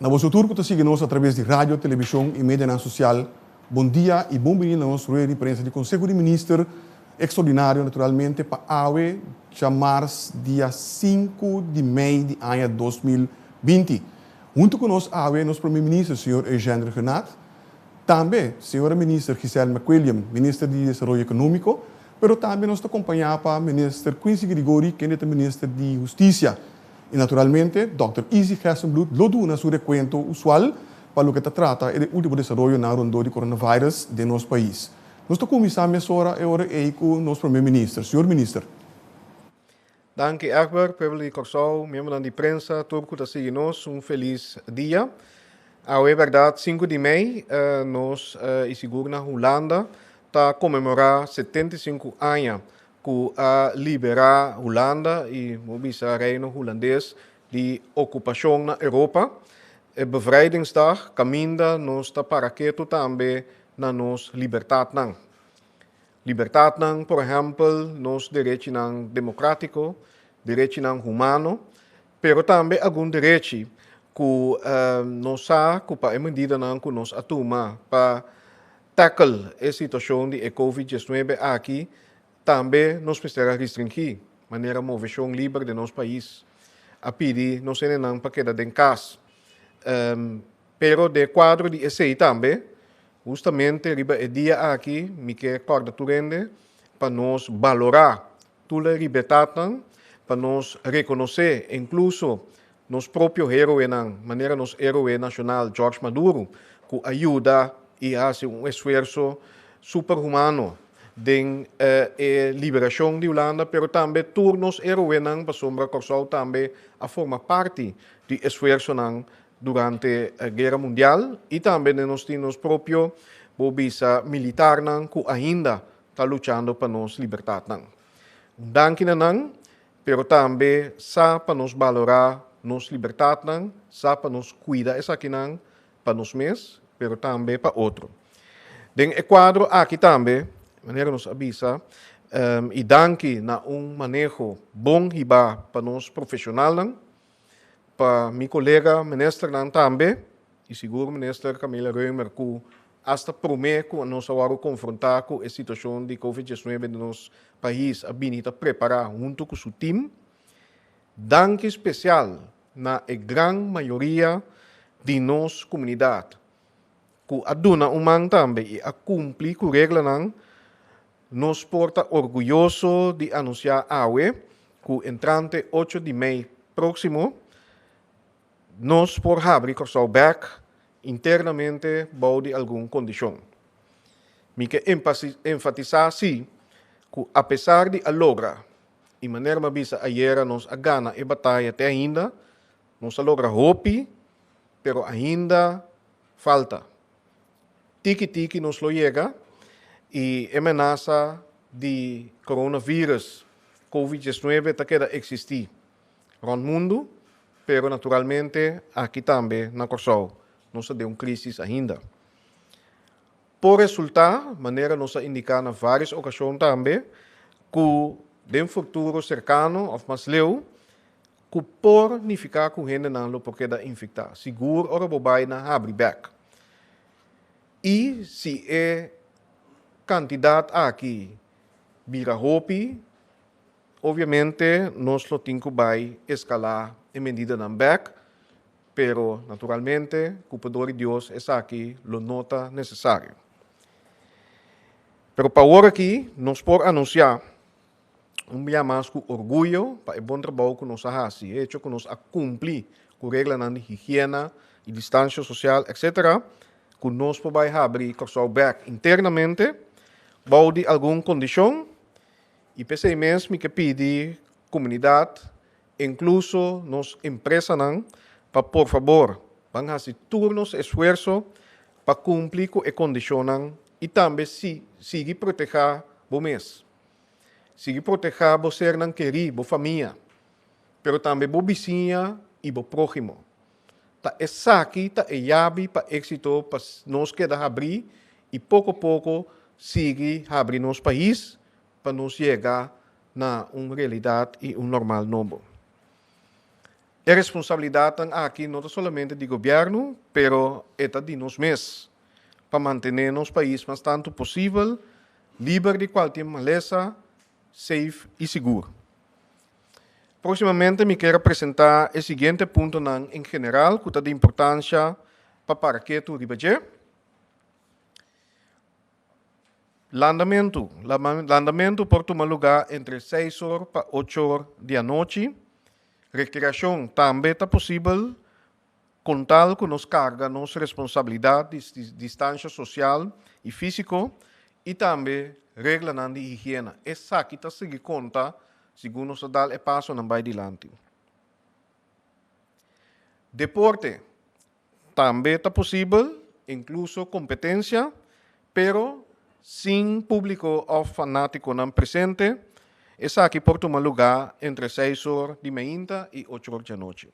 Na vosso turco te siga-nos através de rádio, televisão e mídia social. Bom dia e bem-vindo a nossa rueda de imprensa de Conselho de Ministros extraordinário, naturalmente, para AUE, chamar-se dia 5 de maio de ano 2020. Junto conosco, AUE, nosso primeiro-ministro, o senhor Eugênio Renat, também, senhora ministra Gisele McWilliam, ministra de Desenvolvimento Econômico, mas também nos acompanha para ministro Quincy Grigori, que é ministro de Justiça. E, naturalmente, Dr. Izzy Hessenblut, lodo na sua recuento usual para o que trata do último desenvolvimento na ronda de coronavírus de nosso país. Nós estamos começando a hora com o nosso primeiro-ministro. Senhor ministro. Dank u, Egbert, Pebble Corsau, membro da imprensa, turco da seguir-nos, feliz dia. É verdade, 5 de maio, nós, na Holanda, está comemorar 75 anos que liberar Holanda e o reino holandês de ocupação na Europa. A bevrijdingsdag, caminda, nós está para que também na nos liberdade não. Liberdade não, por exemplo, nos direitos não democrático, direitos não humano, pero também algum direito que nós há, que para a medida não que nós atuma para tackle a situação de COVID-19 aqui, também nós precisamos restringir a maneira de movição livre de nosso país. A pedir, nós não para quedar em casa. Pero de quadro de ECI também, justamente riba o dia aqui, me quer corda turende, para nós valorar toda a liberdade, para nós reconhecer, incluso nos próprios heróis, maneira nos herói nacional Jorge Maduro, que ajuda e faz esforço super-humano de liberação de Holanda, pero também turnos heróis para sombra Corsau também a formar parte do esforço durante a Guerra Mundial e também nós temos próprio bobisa militar que ainda está lutando para nos liberdade. Danke não, pero também sa para nos valorar nos liberdade sa para nos cuidar essa aqui para nos mesmos, pero também para outro. Den Equador aqui também, maneira nos avisa, e danke na manejo bom e para nos profissional para meu colega ministro também, e seguro ministro Camila Reumer, que hasta promete que nós vamos confrontar com a situação de COVID-19 no nosso país, a bonita preparar junto com o seu time. Danke especial na grande maioria de nossa comunidade, que aduna também e a cumprir com a regra, nos porta orgulhoso de anunciar a AUE que entrante 8 de maio próximo, nós por abrir Corsau back internamente de alguma condição. Me que enfatizar sim que apesar de a logra e maneira mabisa ayer nos a gana e batalha até ainda, nos a logra hopi, pero ainda falta. Tiki nos lo llega e ameaça de coronavírus COVID-19 está queda existir no mundo, pero naturalmente aqui também na Corsau nós temos crise ainda. Por resultado, maneira nós indicar na várias ocasiões também que de futuro cercano ou mais leu que por não ficar com gente não porque da infectar, seguro ora bobai na abrir back. E se é candidato aqui vira hopi, obviamente nós lo temos que escalar em medida de back, pero naturalmente, culpador de Deus é aqui, lo nota necessário. Pero para agora aqui, nós podemos anunciar dia mais com orgulho para o bom trabalho que nós fazemos, hecho que nós cumprir com regras de higiene e distância social, etc., que nós podemos abrir Corsau back internamente, vão de alguma condição, e pensei mesmo que pedir comunidade, incluso nos empresas, para por favor, vamos fazer turnos esforço para cumprir com a condição e também seguir proteger o mês. Seguir proteger o ser não querer, a família, mas também o vizinho e o próximo. Tá essa aqui tá a chave para êxito para nós queda abrir e pouco a pouco seguir abrir nosso país para nos chegar na uma realidade e normal novo. É responsabilidade aqui não somente do governo, pero é de nós mesmos, para manter nosso país mais tanto possível, livre de qualquer maleza, safe e seguro. Proximamente me quero apresentar o seguinte ponto em geral, que é de importância para que tu ribeje. Landamento por tomar lugar entre 6 horas para 8 horas da noite. Recreação também é possível, contar com nos carga, nossa responsabilidade de distância social e físico e também regra de higiene. Essa aqui está seguir conta, segundo nos dá o passo não vai adiante. Deporte também é possível, incluso competência, pero sem público ou fanático não presente. Essa aqui pode tomar lugar entre 6 horas de manhã e 8 horas da noite.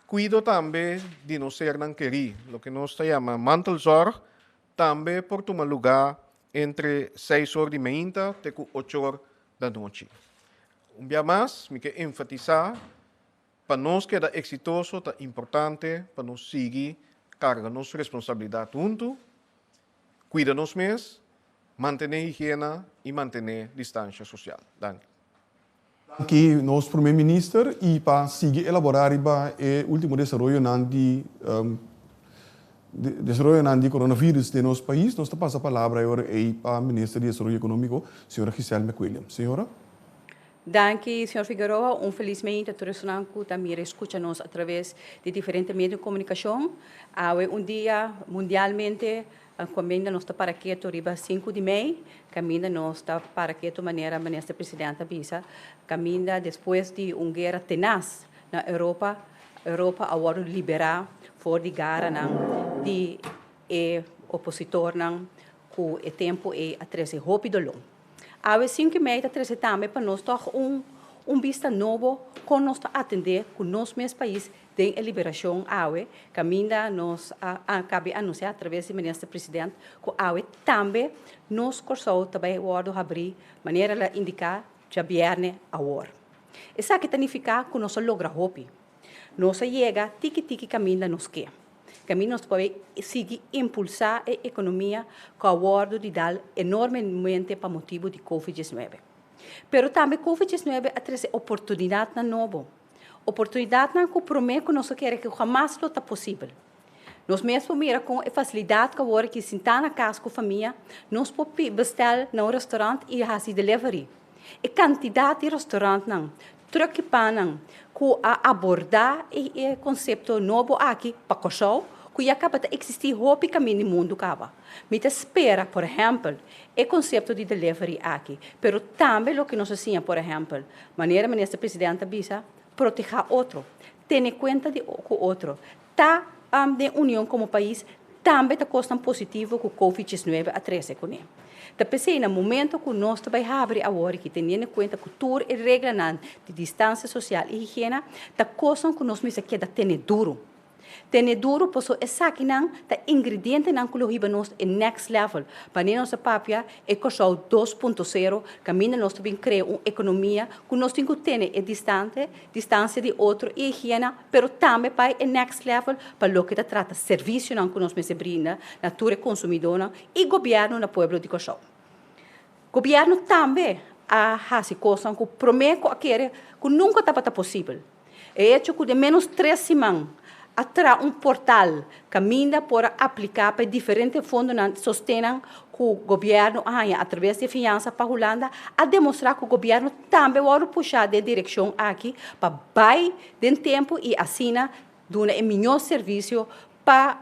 Cuido também de não ser não querer, o que nós chamamos mantelzorg, também pode tomar lugar entre 6 horas de manhã e 8 horas da noite. Dia mais, me quero enfatizar, para nós que é exitoso, é importante para nós seguir carga nossa responsabilidade junto, cuida nos mesmos, manter higiene e manter distância social. Danke. Aqui, nosso primeiro-ministro, e para seguir elaborar o último desenvolvimento de coronavírus de nosso país, nós passamos a palavra agora para a ministra de Desenvolvimento Econômico, senhora Gisele McWilliam. Senhora? Danke, senhor Figueroa. Infelizmente, a Turismo também escuta-nos através de diferentes meios de comunicação. Há dia, mundialmente, a comenda nos está para aqui, riba 5 de maio, caminha nos está para aqui de maneira, ministra presidenta avisa, caminha depois de guerra tenaz na Europa agora liberar for de gara de opositor que o tempo é a 13 rápido long. A 5 de maio, a 13 também para nós toch vista novo com nós atender com nosso mesmo país de liberação AUE, caminha nos cabe anunciar através do ministro presidente que AUE também nos cursou também o ordem abrir maneira de indicar já viernes a hora. Isso aqui significa que nós logra hopi, nós chega tiki caminha nos que caminho nós pode seguir impulsar a economia com o ordem de dar enormemente para motivo de COVID-19. Pero também COVID-19 traz oportunidade na novo. Oportunidade na que promete que nós queremos que jamais não está possível. Nós mesmo mira com a facilidade que agora que sentar na casa com a família, nós podemos bestar no restaurante e fazer delivery. A quantidade de restaurantes não, truque para que abordar o conceito novo aqui para o show, que acaba de existir roupa caminho no mundo acaba. Me espera, por exemplo, o conceito de delivery aqui, pero também o que nós fazemos, por exemplo, maneira ministra presidenta bisa proteger outro, ter conta de o outro, tá de união como país também está costando positivo com o COVID-19 a 13 com ele. Da pensei no momento que nós também abrir agora que tendo em conta cultura e regra de distância social e higiene, está costando que nós mesmo queda ter duro. Ter duro, posso essa aqui não, tá ingrediente não que lohiba nós é next level. Para nossa papia é coisa 2.0, caminha nós também criar uma economia que nós temos que ter distância de outro e higiene, pero também para é next level para o que trata serviço não que nós mesmo brinda, natura consumidora e governo na povo de coisa. Governo também a fazer coisas que promete que nunca estava possível. É hecho que de menos 3 semanas atra portal caminha para aplicar para diferentes fundos que sostenham que o governo, através de finanças para a Holanda, a demonstrar que o governo também vai puxar de direção aqui para vai de tempo e assina de um melhor serviço para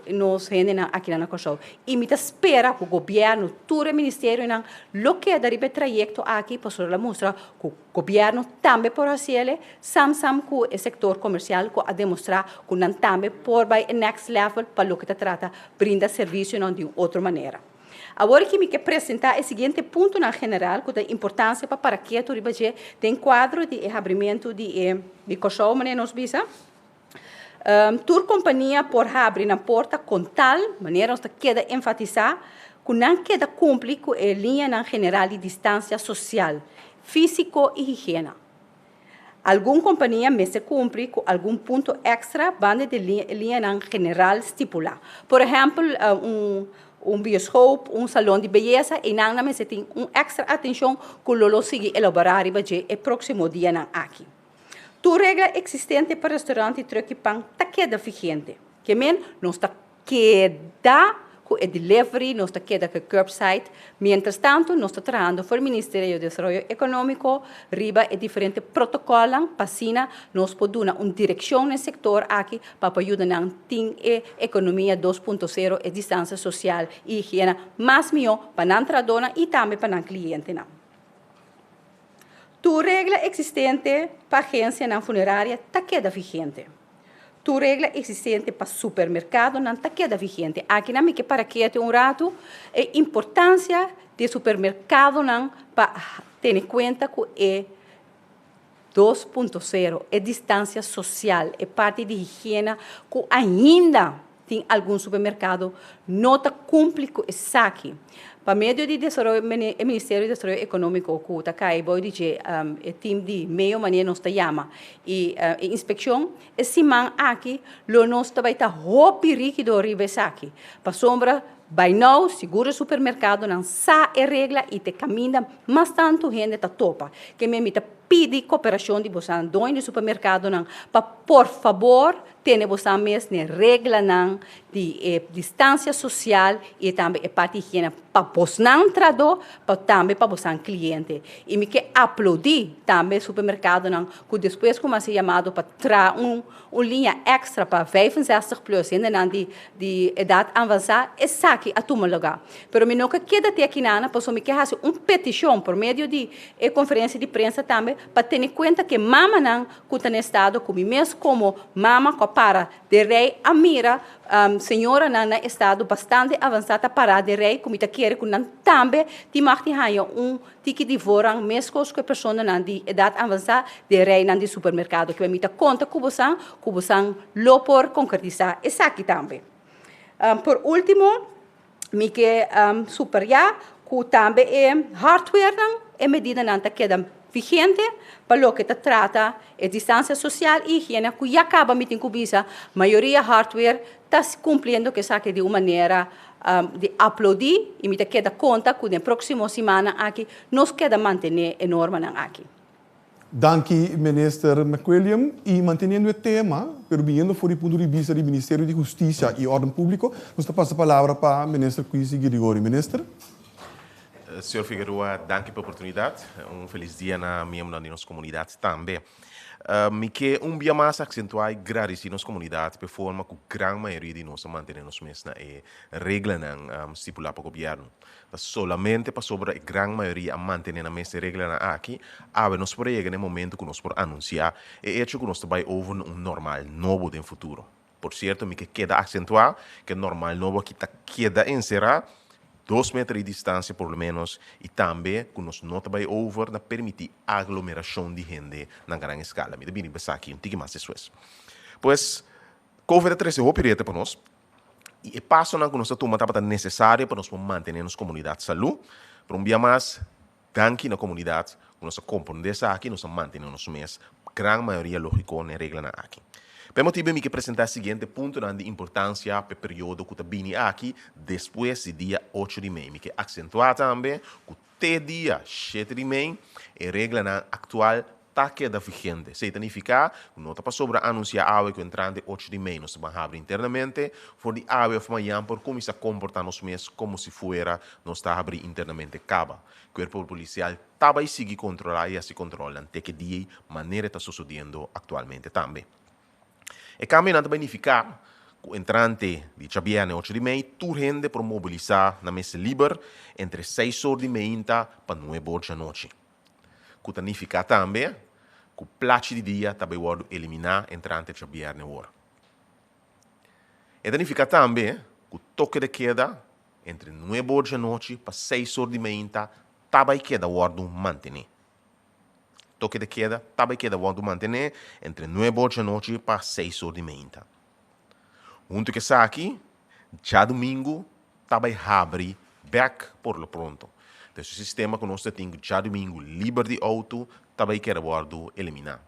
nós aqui na Cochão. E me espera que o governo, todo o ministério, lo que deve trajeto aqui, para mostrar que o governo também pode fazer, sam com o setor comercial, que a demonstrar que não também pode vai next level para o que trata, brinda serviço de outra maneira. Agora que me quer apresentar o seguinte ponto na general, que tem importância para que a Turibaje tem quadro de abrimento de Cochão, mas nos visa. Tur companhia por abrir na porta com tal maneira que queda enfatizar que não queda cumprir com a linha general de distância social, físico e higiene. Alguma companhia me se cumpre com algum ponto extra banda de linha general estipular. Por exemplo, um bioscopo, um salão de beleza, e não me se tem extra atenção que o sigue elaborar e o próximo dia não aqui. Tu regra existente para restaurante e truque pão está queda vigente. Que não está queda com o delivery, não está queda com o curbside. Mientras tanto, nós estamos trabalhando com o Ministério do Desenvolvimento Econômico, riba e diferentes protocolos, para nós podemos dar uma direção no setor aqui para ajudar a ter a economia 2.0 e distância social e higiene mais melhor para a entradora e também para o cliente. Tu regra existente para a agência na funerária está queda vigente. Tu regra existente para supermercado não está queda vigente. Aqui na que para que ter rato a importância do supermercado não para ter em conta que é 2.0 é distância social, é parte de higiene que ainda tem algum supermercado não está cumprindo isso aqui. Para meio de o Ministério do Desenvolvimento Econômico, que está cá, vou dizer, o time de meio maneira nos chama, e a inspeção, esse man aqui, nós também está roupa rígido aqui. Para sombra, vai não, seguro supermercado, não sa a regra e te caminha, mas tanto gente está topa, que me pede cooperação de vocês, dono do supermercado, não, para, por favor, tenha vocês mesmo regra não, de distância social e também a parte higiene para vocês não entrador, para também para vocês cliente. E me que aplaudir também o supermercado não, que depois como se chamado para trazer uma linha extra para 65 plus, ainda não de idade avançada, é aqui a tomar lugar. Pero me nunca queda até aqui nada, posso me que fazer uma petição por meio de conferência de imprensa também para ter em conta que mama não que está no estado como mesmo como mama que para de rei a mira senhora no estado bastante avançada para de rei como está quer que não também te marque ticket de voran mesmo que pessoa não de idade avançada de rei não de supermercado que me está conta que você lo por concretizar isso aqui também. Por último, me que superior que também é hardware é medida não queda vigente para o que trata a distância social e higiene que já acaba me incubisa maioria hardware está cumprindo que sabe de uma maneira de aplaudir e me queda conta que na próxima semana aqui nos queda manter a norma aqui. Dank u, minister McWilliam. E mantendo o tema, permitindo por o ponto de vista do Ministério de Justiça e Ordem Público, nós passamos a palavra para o ministro Quisi Grigori. Minister? Senhor Figueroa, danke pela oportunidade. Feliz dia na minha e nossa comunidade também. Me que dia mais acentuar graças à nossa comunidade, de forma que a grande maioria de nós mantenemos mesmo a regra estipulada para o governo. Solamente para sobre a grande maioria manter a mesma regra aqui, nós podemos chegar no momento que nós podemos anunciar e hecho que nós também houve normal novo no futuro. Por certo, me que queda acentuar que normal novo que queda encerrar 2 metros de distância, por lo menos, e também que nós não também over na permitir aglomeração de gente na grande escala. Me devia pensar aqui um pouco mais isso. Pois, COVID-19 é uma para nós, e o passo que nós tomamos é necessário para nós manter a nossa comunidade de saúde, para dia mais, danke na comunidade, que nós compreendemos aqui, nós mantenemos mês, grande maioria lógico na regra aqui. Per motivo que apresentar o seguinte ponto de importância para o período que está vindo aqui, depois do dia 8 de maio, que acentuar também que o dia 7 de maio, a regra atual está queda vigente. Significa que não está sobre anunciar algo que entrante 8 de maio, nós vamos abrir internamente, for de algo de manhã, por como se comporta nos meses, como se fuera, nós está abrir internamente caba. O corpo policial está a seguir controlar e se controla, até que dia maneira está sucedendo atualmente também. E caminhando para verificar que o entrante de Chabiane 8 de maio, tu rende para mobilizar na mesa livre entre 6 horas de manhã para 9 horas da noite. Que significa também que o plato de dia também vai eliminar entrante de Chabiane hora. E significa também que o toque de queda entre 9 horas da noite para 6 horas de manhã também queda o manter. Toque de queda, também queda vamos manter entre 9 horas da noite para 6 horas de manhã. Junto que está aqui, já domingo, também abre back por lo pronto. Então, o sistema que nós temos já domingo, livre de auto, também queda vamos eliminar.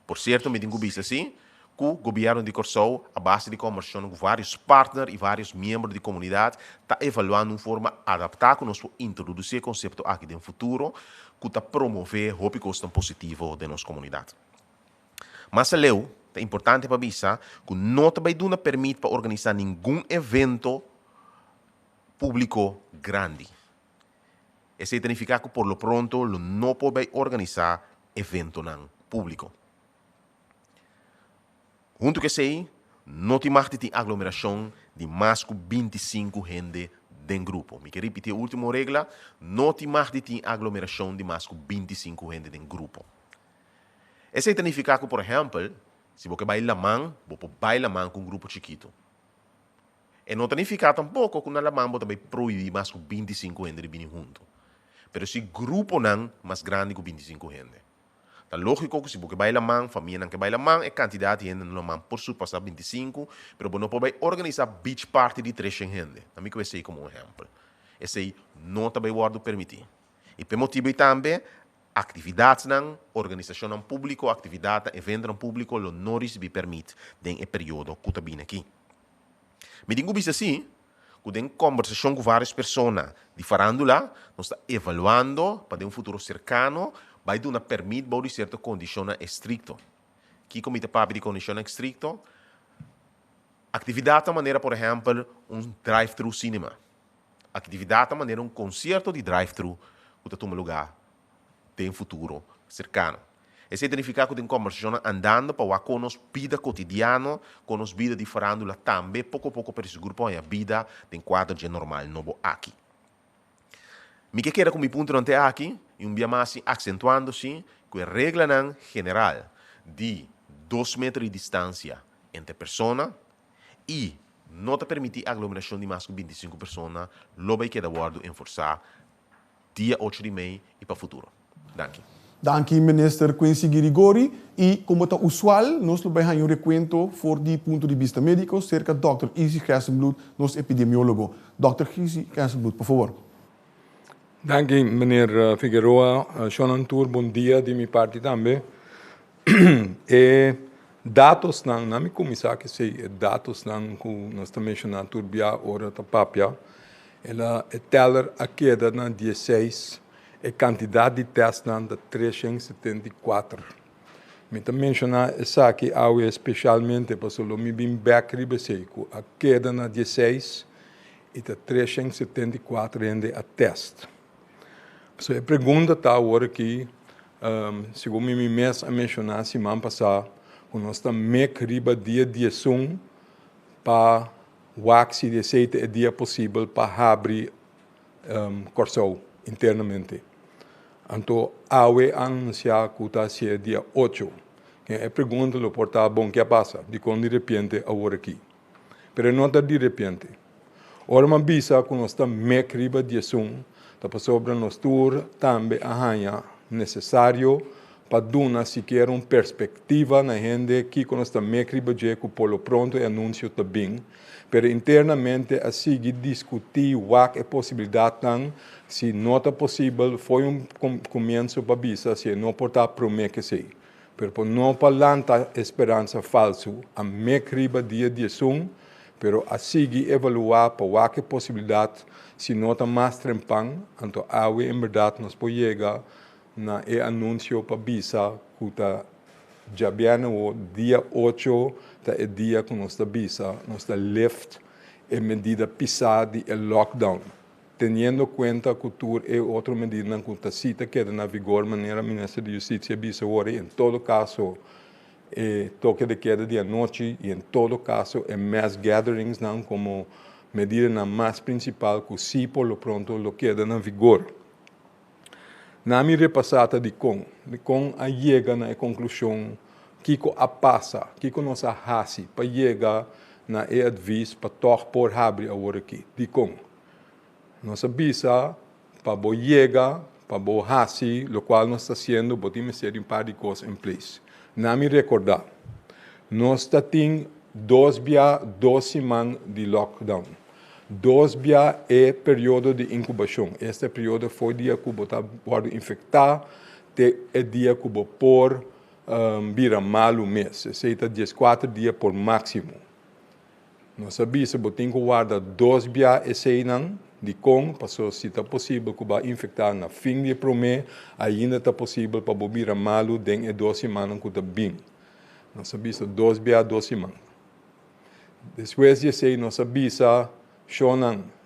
Por certo, me digo isso assim, que o governo de Corsou, a base de conversão com vários partners e vários membros da comunidade, está avaliando uma forma adaptada que nós podemos introduzir o conceito aqui no futuro, que está promover o custo positivo da nossa comunidade. Mas é importante para avisar que não também permite para organizar nenhum evento público grande. Isso significa que, por lo pronto, não pode organizar evento público. Junto com isso, não tem mais de aglomeração de mais que 25 gente dentro do grupo. Me quero repetir a última regra, não tem mais de aglomeração de mais que 25 gente dentro do grupo. Isso significa que, por exemplo, se você vai lá, você vai lá com um grupo chiquito. E não significa tampouco que na mão também proíbe mais que 25 gente de vir junto. Mas se grupo não mais grande que 25 gente. É lógico que se você vai lá, família não que vai lá, é quantidade de gente na mão por suposto 25, mas você não pode organizar beach party de 300 gente. A mim que vai ser como um exemplo. Esse aí não também pode permitir. E por motivo também, atividades não, organização não público, atividade, evento não público, não se permite nesse período que está vindo aqui. Me digo isso assim, que em conversação com várias pessoas de farándola, nós estamos evaluando para um futuro cercano, vai dar permite para certas condições estritas. Que como te papo de condições estritas, atividade de maneira, por exemplo, drive-thru cinema. Atividade de maneira, concerto de drive-thru que toma lugar em futuro cercano. Isso significa que tem conversação andando para com nos vida cotidiana, com nos vida de farándola também, pouco a pouco para esse grupo a vida em quadro de normal novo aqui. Me que quero com meu ponto até aqui, e dia mais acentuando-se que a regra não general de 2 metros de distância entre pessoas e não te permitir aglomeração de mais que 25 pessoas, lo vai quedar guardo enforçar dia 8 de maio e para o futuro. Danke. Danke, minister Quincy Girigori. E como é usual, nós vamos fazer um recuento por de ponto de vista médico cerca do Dr. Izzy Kersenbloed, nosso epidemiólogo. Dr. Izzy Kersenbloed, por favor. Danke, meneer Figueroa. Shonan Tour, bom dia de minha parte também. Dados não, me começar que sei, dados não que nós estamos mencionando turbia ora da papia, ela é teller a queda na 16, a quantidade de testes na 374. Me também mencionar essa aqui especialmente para o me bem back ribeseco, a queda na 16 e a 374 ainda a teste. So, a pergunta está agora aqui, segundo me mesmo a mencionar semana passada, que nós estamos meio riba dia de som para o axi de aceite é dia possível para abrir Corsou internamente. Então, awe anunciar que está ser dia 8. A pergunta lo porta bom que passa, de quando de repente agora aqui. Pero não está de repente. Ora, uma bisa que nós estamos meio riba dia som, para sobre nós tour também arranha necessário para dar sequer uma perspectiva na gente que nós também queremos que por lo pronto é anúncio também, mas internamente a seguir discutir o que é possibilidade não, se não é possível foi começo para bisa se não portar promete que sei, mas por não para lançar esperança falso a me queremos dia de som, pero a seguir evaluar para o que é possibilidade se não está mais trempang, então em verdade nós podemos chegar na anúncio para bisa que está já bem o dia 8 é dia que nós está bisa, nós está lift a medida pisada de lockdown. Tendo em conta que é outra medida que está cita que na vigor maneira a ministra de Justiça bisa agora, em todo caso toque de queda de noite e em todo caso mass gatherings não como medida mais principal que se por lo pronto lo queda na vigor. Na minha repassada de com a chega na conclusão que a passa, que nós hasi para chegar na advice para toch por abrir agora aqui. De com nós avisa para bo chegar, para bo hasi, lo qual nós está sendo, podemos ser um par de coisas em place. Na me recordar, nós está tem 2 semanas de lockdown. 2 dias é período de incubação. Este período foi dia que você está infectar, é dia que você por vira malo mês. Esse está 14 dias por máximo. Nós sabemos que tem que guardar 2 dias esse não de com, passou se está possível que vai infectar na fim de promê, ainda está possível para vira malo dentro de 2 semanas que está bem. Nós sabemos que 2 dias 2 semanas. Depois de esse nós sabemos que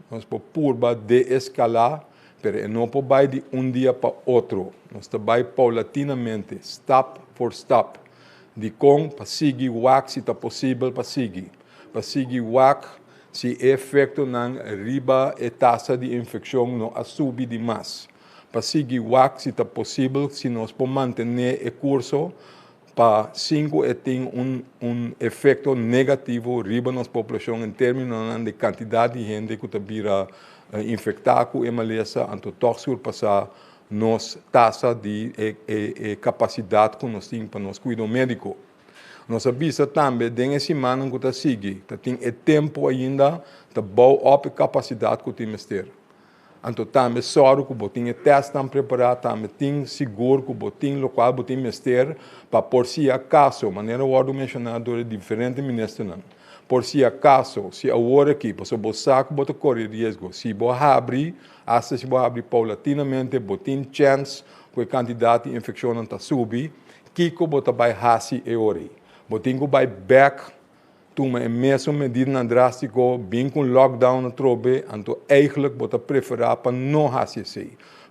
nós podemos de-escalar, mas não podemos de dia para outro. Nós vai paulatinamente, step por step, de com para seguir o se está possível para seguir. Para seguir o se efeito na riba e taxa de infecção não subir demais. Para seguir o se está possível, se nós podemos manter o curso, para 5 tem efeito negativo riba na população em termos de quantidade de gente que está infectada com a maleza, então toch surpassar nossa taxa de capacidade que nós temos para nos cuidar médico. Nós sabemos também, dentro semana que está seguindo, tem tempo ainda de bouwar a capacidade que temos ter. Então, também sorry que você tem teste preparado, também tem seguro que você tem local que temos ter, para por si acaso, maneira que mencionado por diferentes ministros, por si acaso, se agora aqui, você sabe que você corre risco, se você abrir, se você abrir paulatinamente, você tem chance que a quantidade de infecção está subir, que você vai fazer agora. Você tem que vai back, toma a mesma medida drástica, bem com lockdown na trobe, então eigenlijk você preferir para não fazer isso.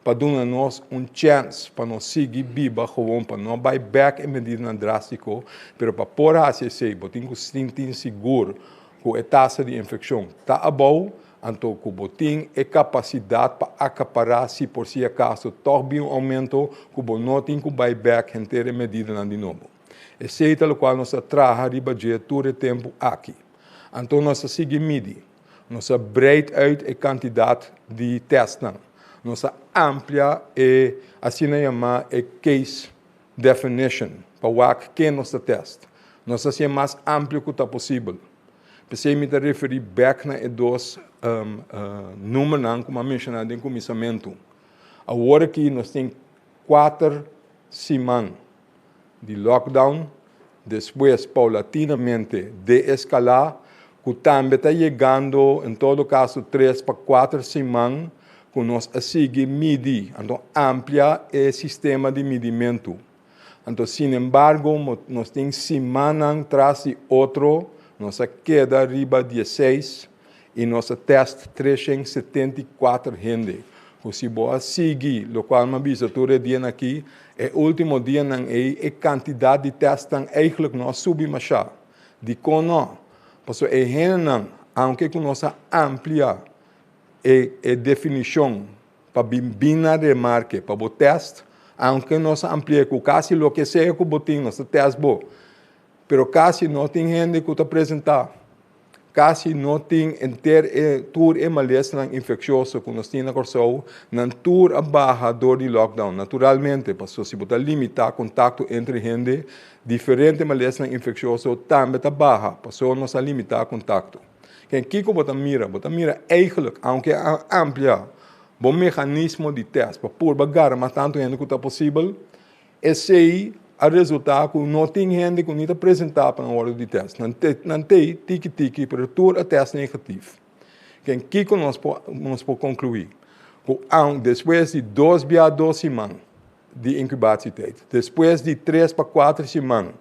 Para dar nós chance para nós seguir viva, gewoon para não vai back a medida drástica, mas para por fazer isso, você tem que sentir seguro que a taxa de infecção está abaixo, então que você tem a capacidade para acaparar se por si acaso toch bem um aumento, que você não tem que vai back inteira medida de novo. Esse é o qual nós trabalhamos todo o tempo aqui. Então, nós seguimos medir. Nós breed uit a quantidade de testes. Nós amplia assim chama a case definition para que nós teste. Nós fazemos mais amplo que é possível. Pensei me referir back na dois números como mencionado em começamento. Agora que nós temos 4 semanas de lockdown, depois paulatinamente de escalar, que também está chegando, em todo caso, 3 para 4 semanas, que nós seguimos medir, então amplia o sistema de medimento. Então, sin embargo, nós temos semana atrás de outro, nós queda arriba 16 e nós testa 374 gente. Se você seguir, o qual me avisa todo dia aqui, o último dia a quantidade de testes eigenlijk não subir mais. De como porque a gente aunque nós amplia a definição para binar de marca para o teste, aunque nós amplia quase o que seja que você tem, nós teste bom, pero quase não tem gente que apresentar. Quase não tem tour e maleza infeccioso que nós temos agora, não tour a barra do lockdown. Naturalmente, porque se você limitar contato entre gente, diferente maleza infeccioso também está barra, porque nós limitar contato. Quem que você mira eigenlijk, aunque amplia, bom mecanismo de teste, para pôr bagar mais tanto gente que está possível, esse a resultado que não tem gente que não apresentar para a hora de teste. Não tem tique-tique para todo o teste negativo. Quem que nós podemos concluir? Depois de 2 a 2 semanas de incubação, depois de 3 para 4 semanas,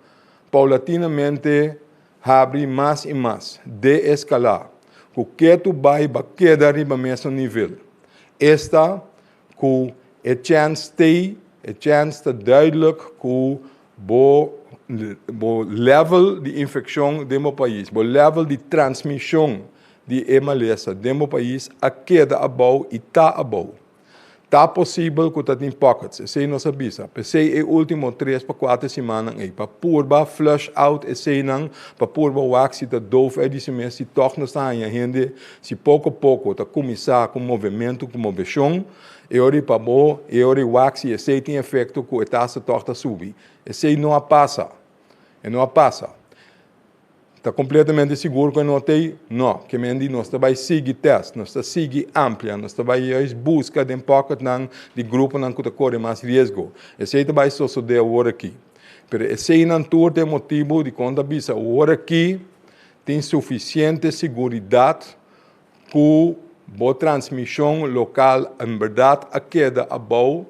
paulatinamente abre mais e mais, de escalar. O que tu vai quedar no mesmo nível. Esta, que a chance duidelijk que o level de infecção do meu país, o level de transmissão de maleza do meu país, a queda abaixo e está abaixo. Está possível que está em pockets, esse não sabia. Pensei o último 3 para 4 semanas, para purba flush out esse não, para purba wax se está doof esse mês, se toch não está em gente, se pouco a pouco está começar com movimento, com movição, e ori para bom, e ori wax esse tem efeito que a taxa torta subir. Esse não passa, Está completamente seguro que não tem? Não, que nós vai seguir teste, nós seguir amplia, nós vai buscar de pocket de grupo que corre mais risco. Esse vai suceder agora aqui. Pero esse não tem motivo de quando avisa agora aqui tem suficiente segurança com a transmissão local, em verdade, a queda abaixo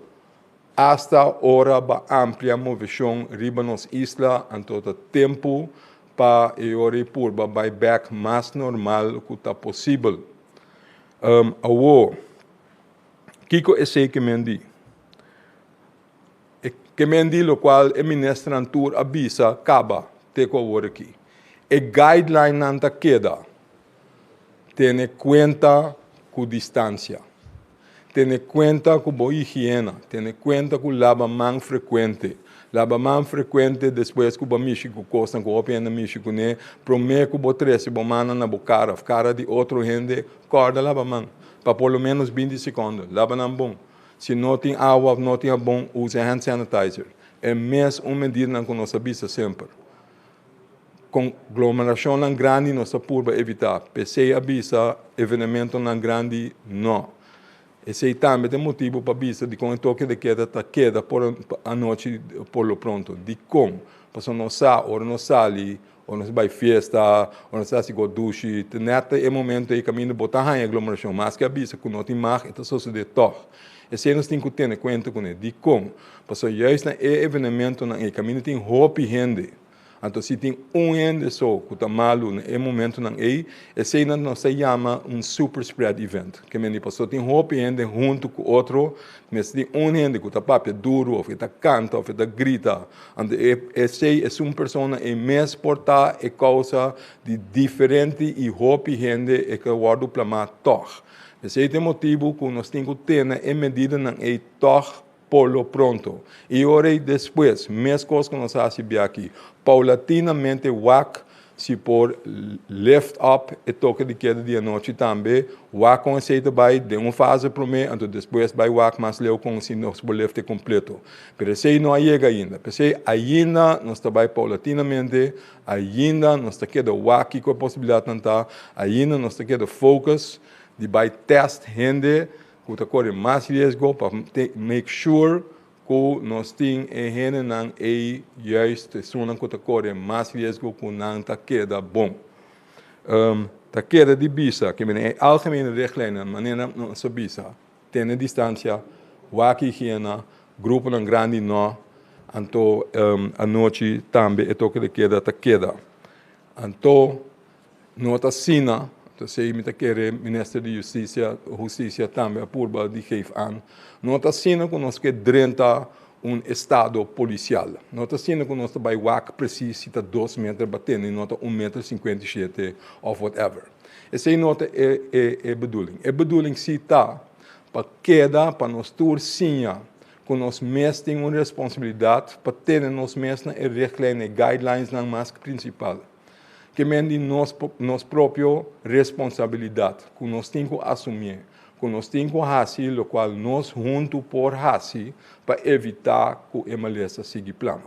hasta a hora da ampla movição riba nos isla em todo o tempo para a purba vai back mais normal que está possível. Kiko esse que me diz. Que me diz o qual o ministro Antur avisa acaba de agora aqui. A guideline não queda. Tem conta com distância. Tem conta com boa higiene. Tem conta com lavamão frequente. Lavamão frequente depois que o México costa com o pena México né. Promete que o 13 semana na cara de outro gente corda lavamão para pelo menos 20 segundos. Lavamão bom. Se não tem água, não tem bom, use hand sanitizer. É mesmo uma medida que nós avisa sempre. Conglomeração não grande nós por evitar. PC avisa evenimento não grande não. Esse também tem motivo para avisar de quando toque de queda por a noite por lo pronto. De como, para não sair, ou não sair, ou não vai festa, ou não sai se go duche, neta é momento aí caminho botar em aglomeração, mas que avisa que não tem mais, então só se de toque. Esse nós temos que ter em conta com ele, de como, porque justo no evento no caminho tem roupa e gente. Então, se tem gente só que está malo no momento não esse não se chama super spread event. Que me passou tem roupa e gente junto com outro, mas tem gente que está papo duro, ou que está canta, ou que está grita. Então, esse é uma pessoa que mais porta e causa de diferente e roupa e gente e que guarda para toque. Esse é o motivo que nós temos que ter em medida não toque por lo pronto. E ora depois, mesmas coisas que nós fazemos aqui, paulatinamente, se por lift up e toque de queda de noite também, com esse vai de uma fase primeiro, então depois vai mais leu com se nós por lift completo. Mas esse não chega ainda. Esse ainda nós trabalhamos paulatinamente, ainda nós queda aqui com a possibilidade de tentar, ainda nós queda focus de vai teste gente que corre mais risco para make sure que nós temos gente não é justo pessoa que corre mais risco que não está queda bom. Tá queda de visa que é algemene richtlijnen maneira não se visa tem distância, waki higiene, grupo não grande não, então a noite também é toque de queda tá queda. Então nota sina então, se me quer ministro de Justiça também a purba de geef aan. Não está sendo que nós queremos estado policial. Não está sendo que nós vai WAC preciso 2 metros batendo e não 1,57 m ou whatever. Essa nota é bedoeling. É bedoeling se está para queda para nós torcinha que nós mesmos temos uma responsabilidade para ter nós mesmos a richtlijnen guidelines na máscara principal. Que mende nós própria responsabilidade, que nós temos que assumir, que nós temos que fazer o qual nós juntos por fazer para evitar que a maleza siga plano.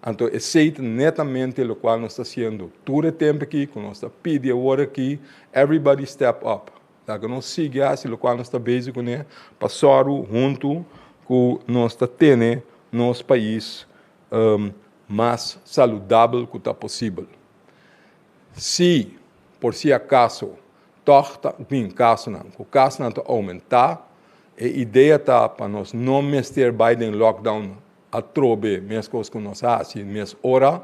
Então, aceita netamente o qual nós estamos fazendo todo o tempo aqui, que nós estamos pedindo agora aqui, everybody step up. Que nós sigamos o qual nós estamos bezig com ele, passar junto que nós estamos tendo nosso país mais saudável que está possível. Se, por si acaso, o caso não aumentar, a ideia está para nós não meter Biden lockdown a trobe, mesmo coisas que nós fazemos, mesmo hora,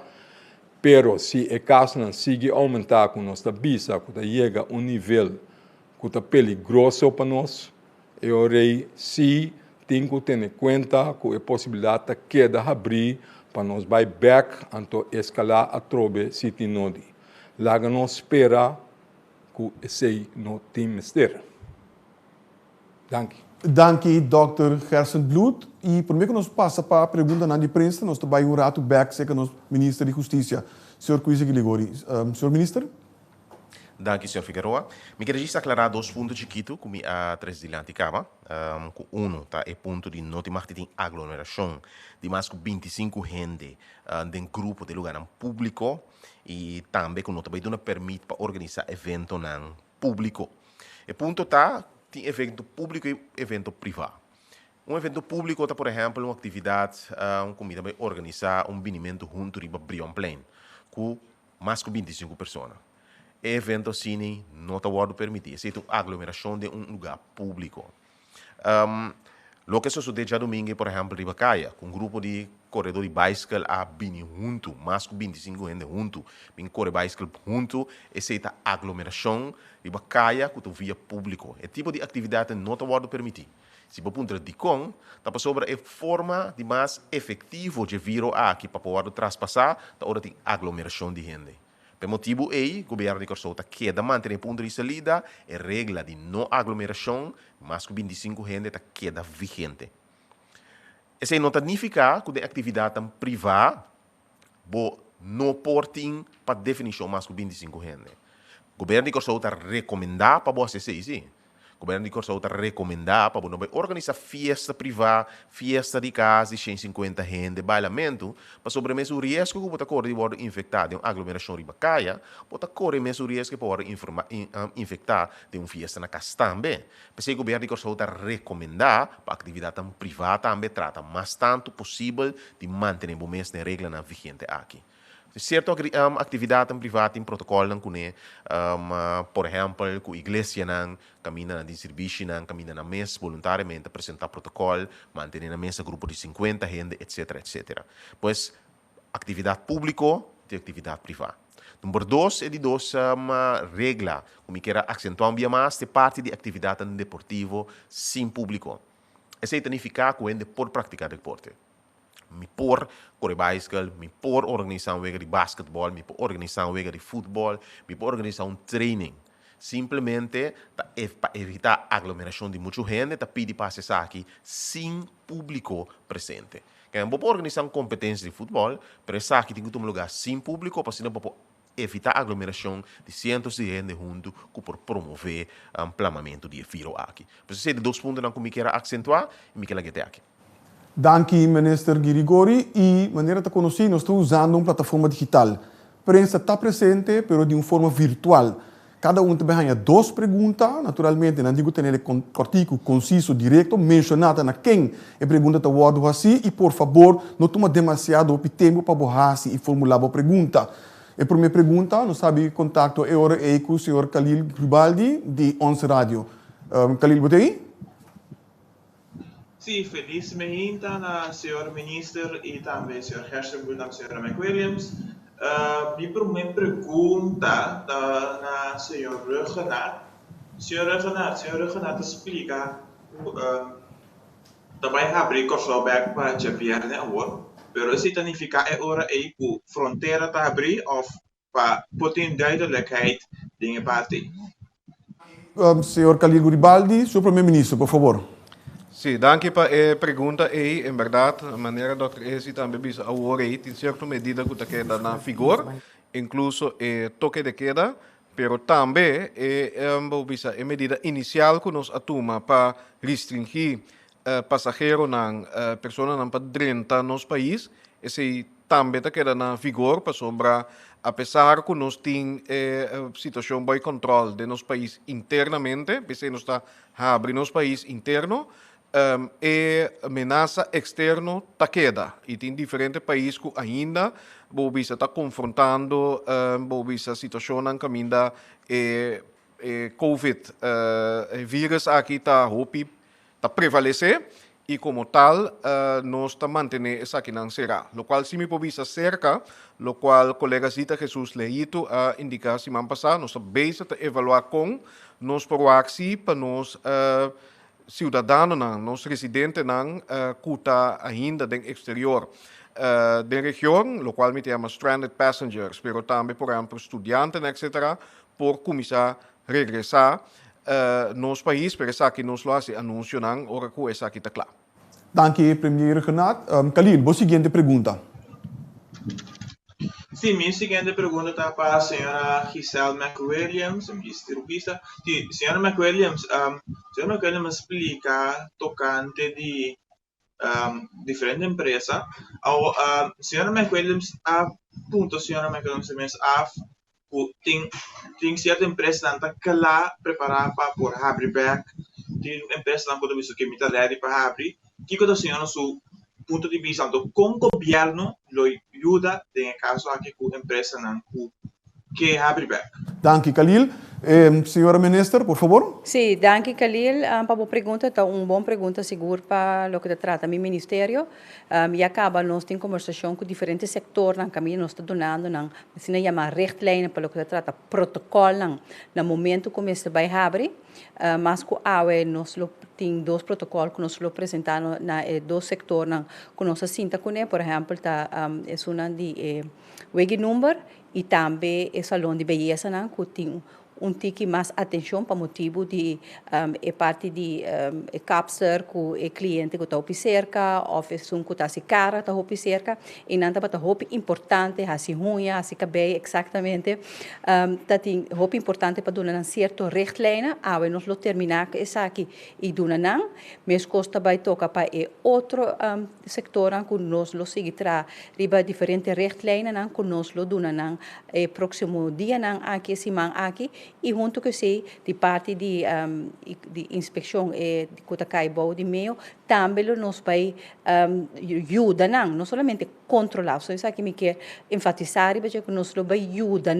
pero se o caso não sigue aumentar, com nós visa que chega a nível que é perigoso para nós, eu rei se tem que ter em conta que a possibilidade de queda abrir para nós vai back, então escalar a trobe se tem nodi. Lá não espera que esse não tem mistério. Dank. Dank, Dr. Gerson Bloed. E por que nós passa para a pergunta na imprensa, nós também um rato back, seca nosso ministro de Justiça, Sr. Cuisi Gligori. Sr. Ministro? Dank, Sr. Figueroa. Me queria aclarar 2 pontos chiquitos que me a 3 diante cama. Um tá é ponto de não ter marketing aglomeração de mais que 25 gente dentro grupo de lugar público e também que não também não permite para organizar evento não público. E ponto tá tem evento público e evento privado. Um evento público, tá, por exemplo, uma atividade, um comida vai organizar um binimento junto riba Brion Plain, com mais que 25 pessoas. Evento assim não está permitido, é uma aglomeração de um lugar público. Lo que sucede já domingo, por exemplo, riba Caia, com um grupo de corredor de bicycle a bini junto, mais que 25 gente junto, bem corre bicycle junto, essa é a aglomeração riba Caia com o via público. É tipo de atividade não está permitido. Se você punta de com, tá sobre a forma de mais efetivo de vírus aqui para poder traspassar, tá hora tem aglomeração de gente. Por motivo o governo de Corsou está queda manter ponto de salida e regra de não aglomeração, mais que 25 gente está queda vigente. Isso não significa que a atividade privada não portem para definição mais que 25 gente. O governo de Corsou está recomendar para você isso. O governo de Corsou está recomendar para você organizar festa privada, festa de casa, 150 gente, bailamento, para sobremesa o risco que você corre de ser infectado de uma aglomeração de bacaia, você corre mesmo o risco que pode infectar de uma festa na casa também. Por isso o governo de Corsou está recomendar para a atividade privada também trata mais tanto possível de manter o mesmo regra na vigente aqui. Certa atividade privada em protocolo por exemplo, com a igreja caminha de serviço caminha na mesa voluntariamente apresentar protocolo, manter na mesa grupo de 50 gente, etc, etc. Pois atividade pública e atividade privada. Número 2 é de uma regra, como quer acentuar um dia mais de parte de atividade deportiva sem público. Isso significa que você pode praticar deporte. Me por correr bicycle, me por organizar um de basquetebol, me por organizar um de futebol, me por organizar um training. Simplesmente para evitar aglomeração de muita gente, para pedir para acessar aqui sem público presente. Quem pode organizar uma competência de futebol, mas essa aqui tem que ter um lugar sem público, para evitar aglomeração de cientos de gente junto por promover o ampliamento de vírus aqui. Por isso, dois pontos que eu quero acentuar e me quero aqui. Danke, minister Girigori. E maneira de conhecer, nós estamos usando uma plataforma digital. A prensa está presente, mas de uma forma virtual. Cada um também tem 2 perguntas, naturalmente, não digo ter cortico, conciso, direto, mencionada na quem a pergunta está word assim, e por favor, não toma demasiado tempo para borrar e formular a pergunta. A primeira pergunta, nós sabe contato é hora com o senhor Khalil Gribaldi, de 11 Rádio. Khalil, você aí? Sim, feliz me-hinta na senhor minister e também senhor Hersenburg e senhora McWilliams. Minha primeira pergunta na senhora Renat. Senhora Renat explica também abrir Kosovo para Javier, né, hoor. Pero isso significa é hora aí que fronteira está abrir ou para poder duidelijkheid dingen bater. Senhor Khalil Gribaldi, senhor primeiro-ministro, por favor. Sim, danke para a pergunta. Em verdade, a maneira da Dr. também bisa agora em certa medida que queda na vigor, incluso toque de queda, pero também bisa a medida inicial que nós atuma para restringir passageiro na pessoa não para 30 nos país, esse também queda na vigor para sobrar, apesar que nós temos situação de controle de nosso país internamente, porque nós está abrindo nosso país interno, e ameaça externa está queda. E tem diferentes países que ainda está confrontando a situação na caminho COVID. Vírus aqui está prevalecer e como tal nós está mantendo essa aqui não será. O qual se me pode cerca, o qual colega Zita Jesus Leito a indicar semana passada, nós estamos a evaluar com nós proaxi para nós cidadãos, nós residentes, que está ainda no exterior da região, o qual me chama stranded passengers, mas também, por exemplo, estudantes, etc., por começar a regressar nos país, para essa que nós lá se anunciam, ora que essa aqui está claro. Danke, primeiro Renat. Khalil, boa seguinte pergunta. Sim, minha seguinte pergunta está para a senhora Giselle McWilliams, ministra. Senhora McWilliams, explica tocante de diferente empresa. Senhora McWilliams, tem certa empresa que está lá preparada para abrir back. Tem empresa que pode ser que me para abrir. Kiko da senhora su punto di vista do com governo lo aiuta em caso aqui com empresa não que abre back. Dank u, Khalil. Senhora Minister, por favor. Sim, danke Khalil. Para a pergunta, tá uma boa pergunta seguro para o que trata meu ministério. E acaba nós temos conversação com diferentes setores na caminho nós está donando na se não chama richtlijnen para o que trata protocolo no momento começa vai abrir. Mas com a nós tem dois protocolos que nós apresentamos na dois setores que nós sinta com por exemplo tá é uma de wage number e também é salão de beleza que tem tique mais atenção para motivo de parte de capture com o cliente que está op cerca, ou que está se cara está op cerca, e não está hop importante, assim unha, assim cabelo exatamente, tá tem hop importante para dar uma certa richtlijnen, nós lo terminar essa aqui e dar não, mas costa vai tocar para outro sector que nós lo seguirá riba diferentes richtlijnen que nós lo dar não próximo dia não aqui semana aqui e junto com você, de parte de inspeção e de Kutakaibau de meio, também nos vai ajudar, não somente controlar, só isso aqui me quer enfatizar, porque nos vai ajudar,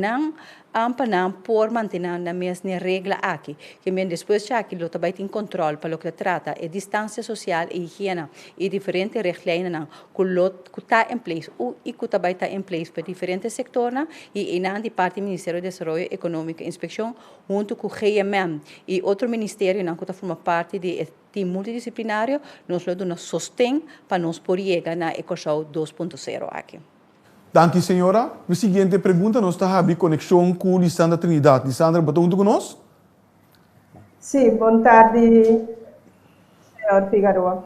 para por manter na mesma regra aqui, que depois já que lo também tem controle para o que trata é distância social e higiene e diferentes richtlijnen que está em place e que também está em place para diferentes setores e na de parte do Ministério do Desenvolvimento Econômico e Inspeção junto com o GMM e outro ministério que está forma parte de time multidisciplinário, nós lo damos sostém para nós poder chegar na Ecoshow 2.0 aqui. Dank u, senhora. A seguinte pergunta, nós está abrindo conexão com Lisandra Trinidad. Lisandra, está junto conosco? Sim, boa tarde, senhor Figueroa.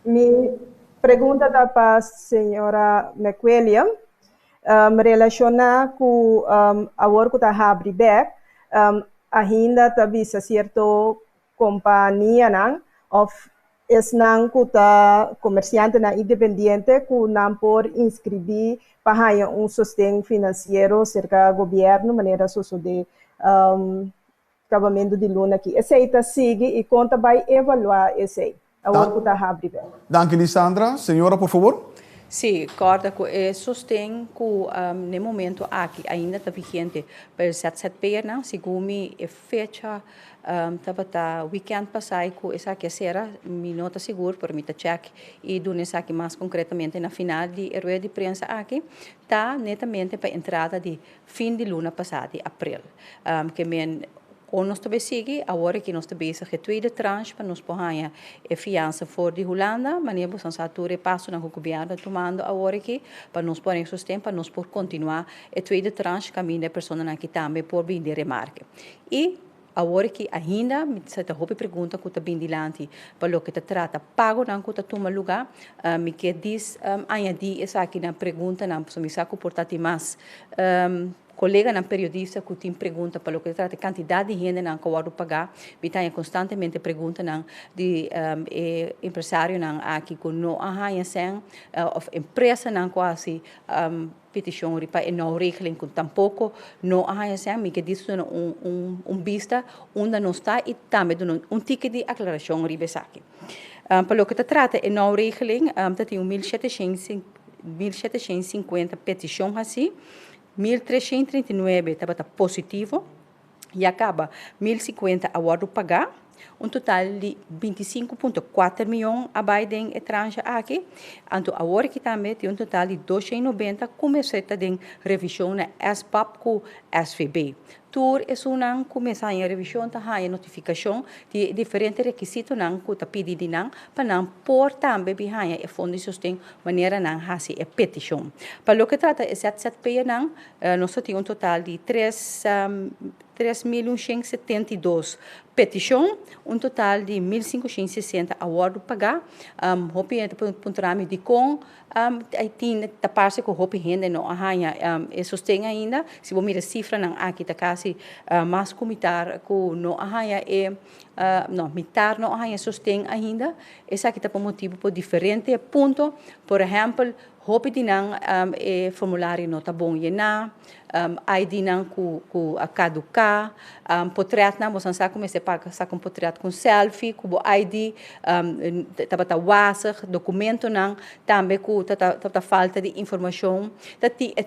Minha pergunta é para a senhora McWilliam, relacionada com a work da Habri Back, ainda também certo companhia não, of não kuta comerciante na independente que não por inscrever para sustento financeiro cerca do governo maneira de acabamento de luna aqui. Esse aí sigue e conta vai evaluar esse a work da Habri Back. Dank u, Lisandra. Senhora, por favor. Sim, concordo com o sustento que no momento aqui ainda está vigente para o ZZP, segundo a fecha estava weekend passado com essa que será me nota seguro para mim check e do nessa aqui mais concretamente na final de rueda de prensa aqui está netamente para a entrada de fim de luna passado de abril que ou nós também seguimos, agora que nós também se tweede tranche para nós porranha a fiança fora de Holanda, mas nós estamos a passo na governo tomando agora que para nós porem sustento para nós por continuar a tweede tranche caminho da pessoa que também por vir de remarque. E agora que ainda se te houve pergunta que está bem dilante para o que te trata pago não que toma lugar me que diz añadir essa aqui na pergunta não me saco portar mais colega na periodista que tem pergunta para o que trata quantidade de gente não que eu pagar me tem constantemente pergunta não de empresário não aqui que não arranha sem of empresa não quase petição para não regeling que tampouco não arranha sem me que diz vista onde não está e também ticket de aclaração ribesaki para o que trata não regeling tem 1750 petições assim 1.339 estava positivo e acaba 1.050 aguardo pagar, total de 25,4 milhões a Biden e trancha aqui. Então, agora que também tem total de 290 começou a ter revisão na SPAP com SVB. Tur é uma começar a revisão tá a notificação de diferentes requisitos não que tá pedido não para não por também behind e fundo de sustento maneira não hasi é petição. Para o que trata esse ZZP não nós temos total de 3.172 petição, total de 1.560 awardo pagar, hopi puntrami de com tem a parte que hopi rende não arranha e sustém ainda, se você mira cifra não aqui tá quase mais comitar com não arranha e não mitar não arranha sustém ainda, essa aqui tá por motivo por diferente ponto, por exemplo hopi de não formulário não tá bom llenar ID nang ku caducar, portrait na mosan sa comece paga sa com portrait com selfie, ku ID tabata wasig, documento nang também ku tata falta de informação,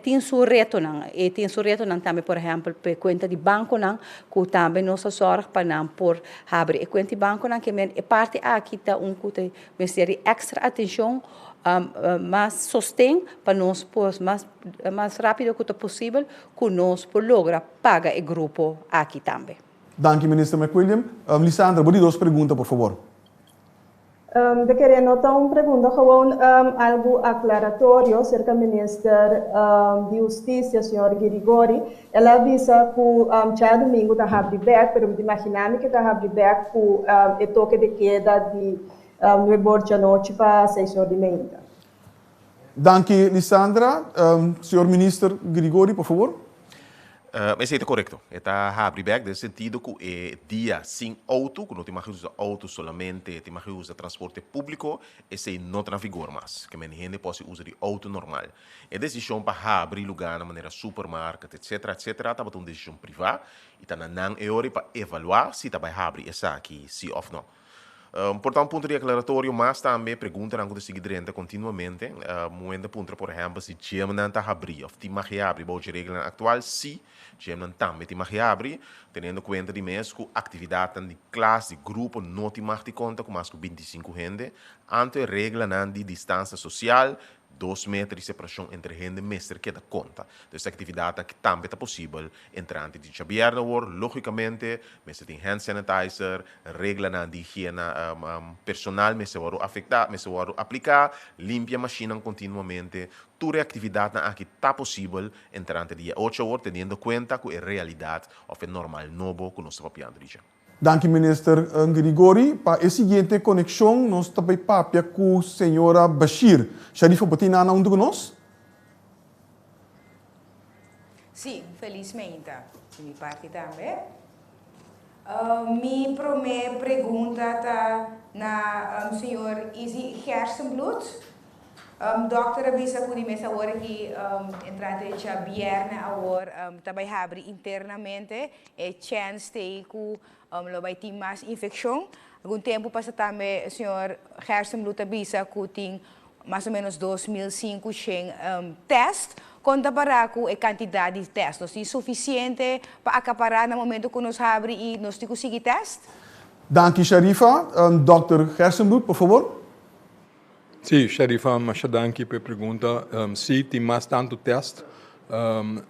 tem surreto nang, tem surreto nang também por exemplo, pe conta de banco nang, ku também nossa sorg para nang por abrir e conta de banco nang que men e parte aqui tá ku te meser extra atenção mais sostém para nós mais rápido que possível que nós por logra paga o grupo aqui também. Dank u, minister McWilliam. Lisandra, vou duas perguntas, por favor. Eu queria notar uma pergunta, algo aclaratório, acerca do ministro de Justiça, senhor Grigori. Ela avisa que já domingo está abrindo back, mas imaginamos que está abrindo back com o toque de queda de 9 da noite para 6 horas da manhã. Dank u, Lisandra. Senhor minister Grigori, por favor. Isso é correto. Está abrindo no sentido que é dia sem auto, que não tem mais usa auto somente, tem mais usa transporte público, esse não está em vigor mais. Que a gente pode usar de auto normal. É decisão para abrir lugar na maneira supermercado, etc, está uma decisão privada e está na hora para avaliar se está vai abrir essa aqui, sim ou não. Portanto, ponto de declaratório, mas também pergunta não seguir continuamente. Moeda ponto, por exemplo, se o não está abrir, ou se tem abrir, a regra atual, se o não também tem abrir, tendo em conta de mesmo que atividade de classe, de grupo, não tem mais de conta com mais de 25 gente, ante a regra de distância social, 2 metros de separação entre gente mestre que dá conta. Então, essa atividade que também é possível entrante de aberta, logicamente, mas tem hand sanitizer, regra de higiene personal, mas se vai afetar, mas se vai aplicar, limpia a máquina continuamente. Toda atividade aqui está possível entrante de 8 horas, tendo em conta que é realidade ou é normal, novo, que nós estamos papiando. Dank u, minister Grigori. Para a seguinte conexão, nós também papia com a senhora Bashir. Sharifa, pode ir onde conosco? Sim, felizmente. De minha parte também. Minha primeira pergunta está na senhor Izzy Gersenbloed. Dokter avisa que die mensen horen que entrante de viernes agora também abre internamente chance de que lo vai ter mais infecção. Algum tempo passa também o senhor Gersenbloed avisa que tem mais ou menos 2.500 testes. Conta para que a quantidade de testes é suficiente para acaparar no momento que nós abre e nós conseguimos teste? Dank u, Sharifa. Dr. Gersenbloed, por favor. Sim, Sharifa, mas danke pela pergunta. Sim, tem mais tanto teste.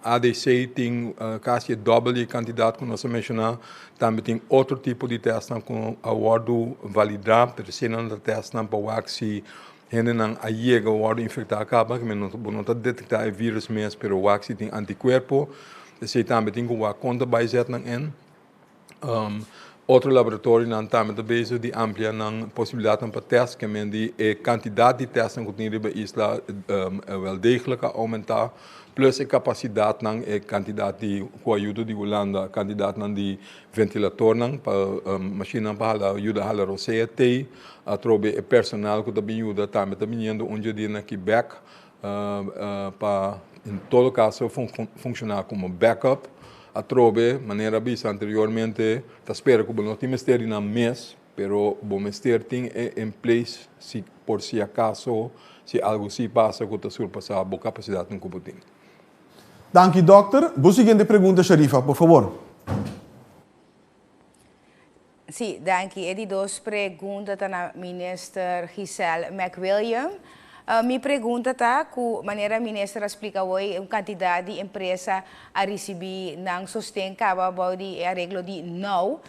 ADC tem quase a dobra de quantidade que nós mencionamos. Também tem outro tipo de teste com a word validar, terceiro teste para o se gente não chega o word infectar acaba, que não está detectar o vírus mesmo, mas o wax tem anticorpo. Você também tem que conta by zet em outro laboratório não também bezig die amplia na possibilidade para teste que mendi a quantidade de testes que tem riba isla wel degelijk aumentar plus a capacidade na a quantidade de com a ajuda de Holanda quantidade na de ventilator na para machine para ajuda a roceia te a trobe personal que também ajuda também indo onde dia na Quebec para em todo caso funcionar como backup a trobe, maneira bisa anteriormente, ta espera que o não tem mistério na mês, pero o mistério tem em place se por si acaso, se algo se passa, que está surpassar a capacidade no que tem. Dank u, dokter. Boa seguinte pergunta, Sharifa, por favor. Sim, dank u. E die duas perguntas na minister Giselle McWilliam. Minha pergunta está que a maneira ministra explica hoje a quantidade de empresa a receber não sustenta a de arreglo de não.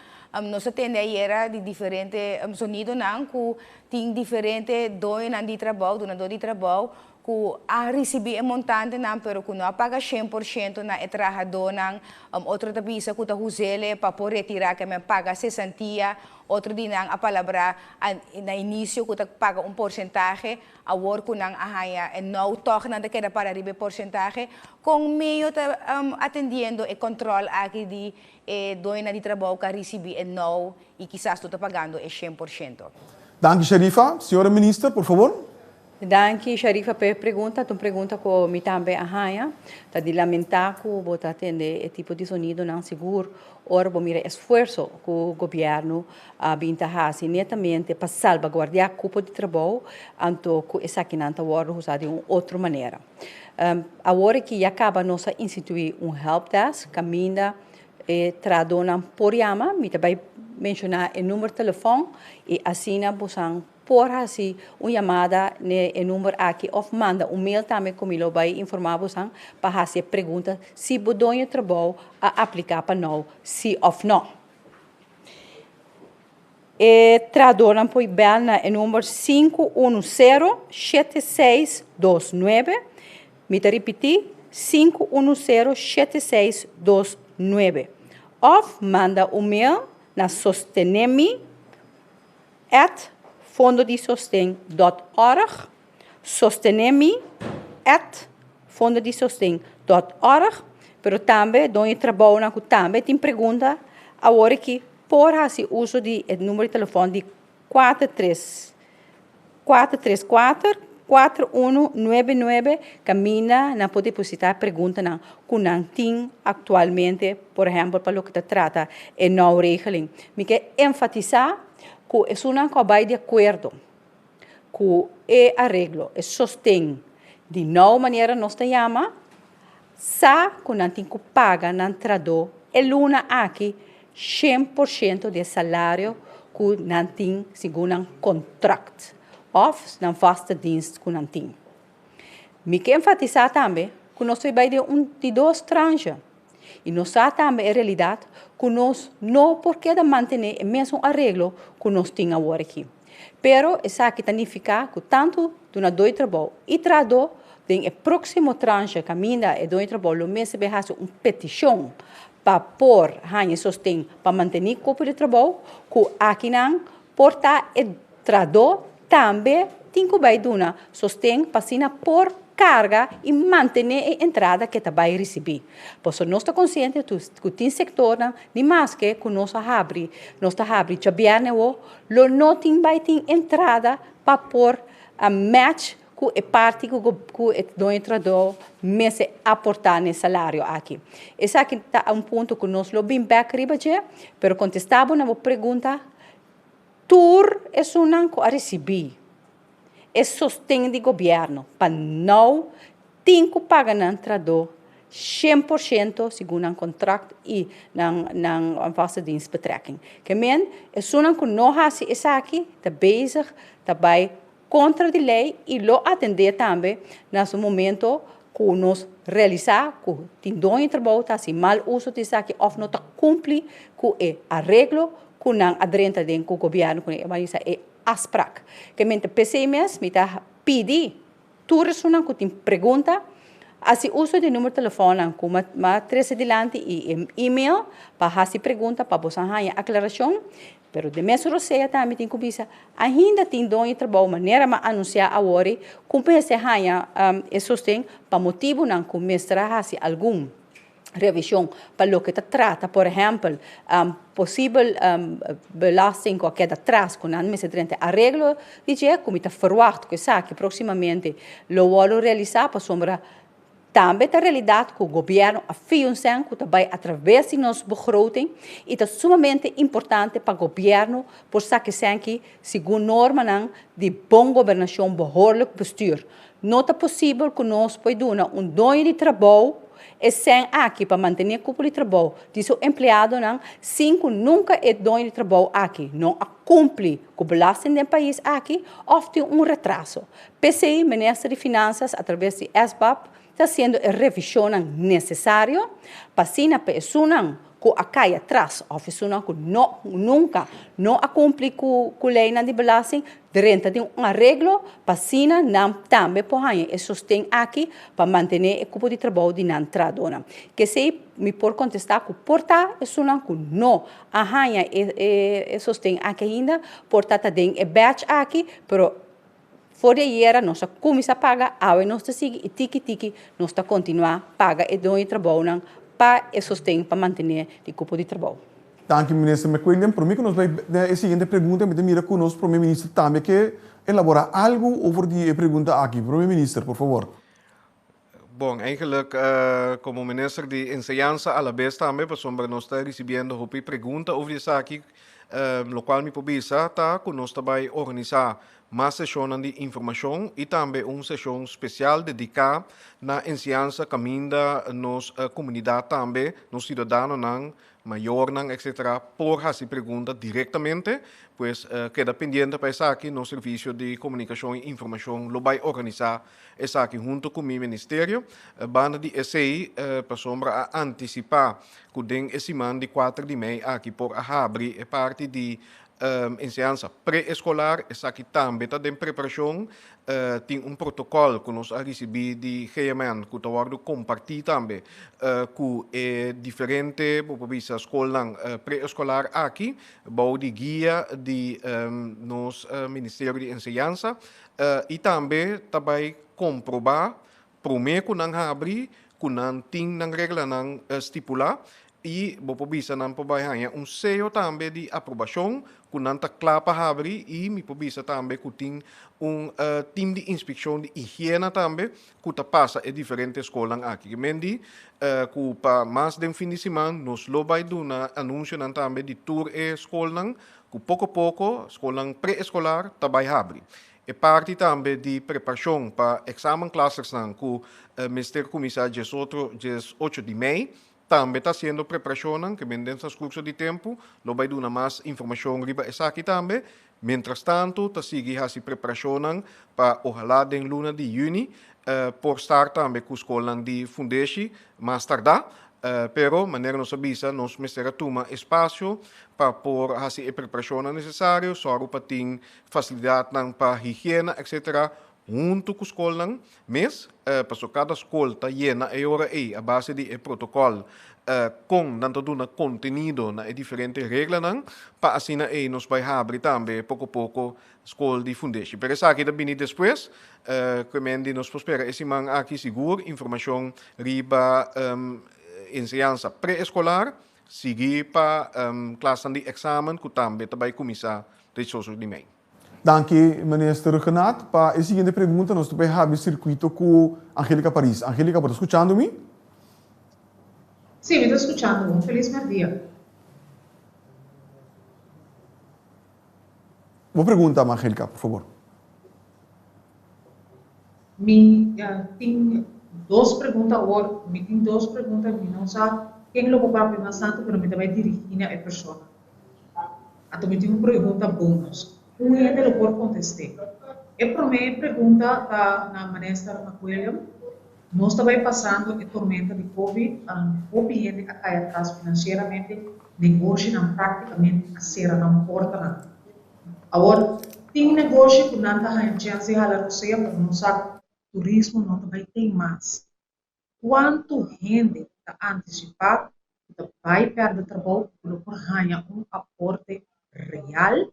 Nós temos aí de diferente sonido não que tem diferente dois de trabalho, donador de trabalho que a receber montante não, pero que não paga 100% na trabalhador não, outro tabisa que está usando para poder retirar que me paga 60, outro dia não a palavra na início que está paga porcentagem, a work não a haya e não toca nada que para receber porcentagem, com meio atendendo e controle aqui de doina de trabalho que recebe e não e quizás tu está pagando 100%. Dank u, Sharifa. Senhora ministra, por favor. Danke, Sharifa, per pergunta. Tu pergunta ko mi também arranha. Tá de lamentar que botar atender esse tipo de sonido não seguro. Ora, vou mirar esforço que o governo bintahasse netamente para salvaguardar o cupo de trabalho, anto que essa aqui não está usada de uma outra maneira. Agora que acaba nossa instituir help desk, caminha tradona por yama, me também mencionar o número de telefone e assim você por assim uma chamada no número aqui ou manda mail também comigo vai informar você para fazer pergunta se o trabalho a aplicar para nós, sim ou não. E tradona pode bel na número 510-7629. Me repetir, 510-7629. Ou manda mail na sostenemi@fondodesostém.org, sostenemi@fondodesostém.org, pero também donde trabalho que também tem pergunta agora que por fazer uso de número de telefone de 434-4199, caminha na pode depositar pergunta na que não tem atualmente, por exemplo, para o que se trata de não regeling. Me quer enfatizar que é uma coisa de acordo que é arreglo, é sostém de não maneira nós chama, sa que não tem que pagar não traduz é luna aqui 100% de salário que não tem segundo um contrato ou não vasta dienst que não tem. Me quer enfatizar também que nós temos de duas tranches. E nós também a realidade que nós não porque de manter o mesmo arreglo que nós temos agora aqui. Pero isso aqui significa que tanto do dois trabalho e traduz em próximo tranche caminha e dois trabalho o mês vai fazer uma petição para pôr a sostém para manter o corpo de trabalho que aqui não porta e traduz também tem que vai dar sostém para por carga e manter a entrada que vai receber. Por isso, nós estamos conscientes que tem sector de mais que nós abre já bem o não tem vai ter entrada para pôr a match que é parte que do entrador mês aportar no salário aqui. Esse aqui está ponto que nós lo bem back riba je, pero contestava na pergunta, tur é uma que a receber. É sostém de governo para não tem que pagar no entrador 100% segundo um contrato e na vaste dienstbetrekking. Que men é uma que não faz isso aqui, está bezig, está vai contra a lei e lo atender também nesse momento que nós realizar que tem dono trabalho tá se mal uso disso aqui ou não está cumprir com o arreglo que não aderente com o governo que é asprak. Que mente PCMS me tá pedir tudo isso que tem pergunta assim uso de número de telefone com uma três adiante e e-mail para fazer pergunta para você ganhar aclaração. Pero de mês roceia também tem que pensar ainda tem dono trabalho maneira mas anunciar agora como se ganha sostém para motivo não começar a fazer algum revisão para o que se trata, por exemplo, possível belasting que queda atrás com a administração arreglo, dizer como está verwacht que sabe que proximamente lo vou realizar para sombra também a realidade que o governo afiança que vai através de nossa begroting e é sumamente importante para o governo por saber que segundo norma de boa governação, behoorlijk bestuur, não é possível que nós podemos dono de trabalho e sem aqui para manter o cupo de trabalho de seu empregado não, cinco nunca é dono de trabalho aqui, não cumpre com o belasting do país aqui, ou tem retraso. PCI, Ministério de Finanças, através de SBAP, está sendo a revisão necessária para se a pessoa que cai atrás, ou a pessoa que nunca não cumpre com a lei de belasting, durante de arreglo para se não também pode e sostém aqui para manter o cupo de trabalho de não tradona. Que se me por contestar que porta é uma que não arranha e sostém aqui ainda, porta tem e batch aqui, pero fora era nós começa a pagar, aí nós sigue e tiki nós continuar paga e dou trabalho para e sostém para manter o cupo de trabalho. Dank u, minister McQuilliam. Por mim, que nós vai a seguinte pergunta, me mira com o nosso primeiro-ministro também, que elaborar algo over die pregunta aqui, primeiro-ministro, por favor. Bom, eigenlijk, como ministro de Enseñanza a la vez também, pues, nós está recebendo uma pergunta over essa aqui, lo qual me pobisa, tá, que nós vai organizar mais sessões de informação e também uma sessão especial dedicada na enseñanza caminda nos comunidade também, nos cidadãos, maior, etc., por fazer pergunta diretamente, pues queda pendiente para essa aqui no serviço de comunicação e informação, lo vai organizar essa aqui junto com o meu ministério, banda de SEI, para sombra a antecipar que den esse man de 4 de maio aqui por abrir parte de enseñanza pré-escolar, essa aqui também está em preparação, tem protocolo que nós recebemos de GMN, que está sendo compartilhado também com diferentes escolas pré-escolar aqui, bom de guia de nos Ministério de Enseñanza, e também vai comprovar, primeiro que não abrir, que não tem regra não estipular, e pobisa não pode selo também de aprovação, que não está claro para abrir, e me pobisa também que tem time de inspeção de higiene também, que passa em diferentes escolas aqui. Que para mais de fim de semana, nós vai dar um anúncio também de tour e escola, que pouco a pouco, escola pré-escolar vai abrir. E parte também de preparação para exame classes que o Ministério Comissário 18 de maio, também está sendo preparação, que nesse curso de tempo, não vai dar mais informação riba essa aqui também. Mientras tanto, está seguindo essa preparação para ojalá em luna de junho, por estar também com a escola de Fundeshi, mais tardar. Pero, maneira nós avisa, nós ministério toma espaço para pôr a preparação necessária, só para ter facilidade para higiene, etc., junto com a escola, mas para cada escola está llena e hora a base de protocolo com tanto do conteúdo na diferentes regras para assim nós vai abrir também pouco a pouco escola de fundação. Pero essa aqui também depois que nós espera esse man aqui seguro informação riba enseñanza pré-escolar seguir para classe de exame que também vai começar de maio. Dank je, minister Genat. Para a seguinte pergunta, nós também temos circuito com Angélica Paris. Angélica, ¿está escuchando-me? Sim, me estou escutando. Um feliz dia. Uma pergunta, Angélica, por favor. Tenho duas perguntas agora. Tenho duas perguntas. Não sei quem lo papai mais santo, mas me também dirigir a pessoa. Então, me tenho uma pergunta bônus. Um ainda não pode contestar. A primeira pergunta está na ministra McWilliam. Nós estamos passando a tormenta de Covid, o ambiente a cair atrás financeiramente, negócio não praticamente a ser não porta. Agora, tem negócio que não está em chance de halar você, porque não sabe, turismo não vai ter mais. Quanto gente está antecipado, vai perder trabalho, por ganhar aporte real.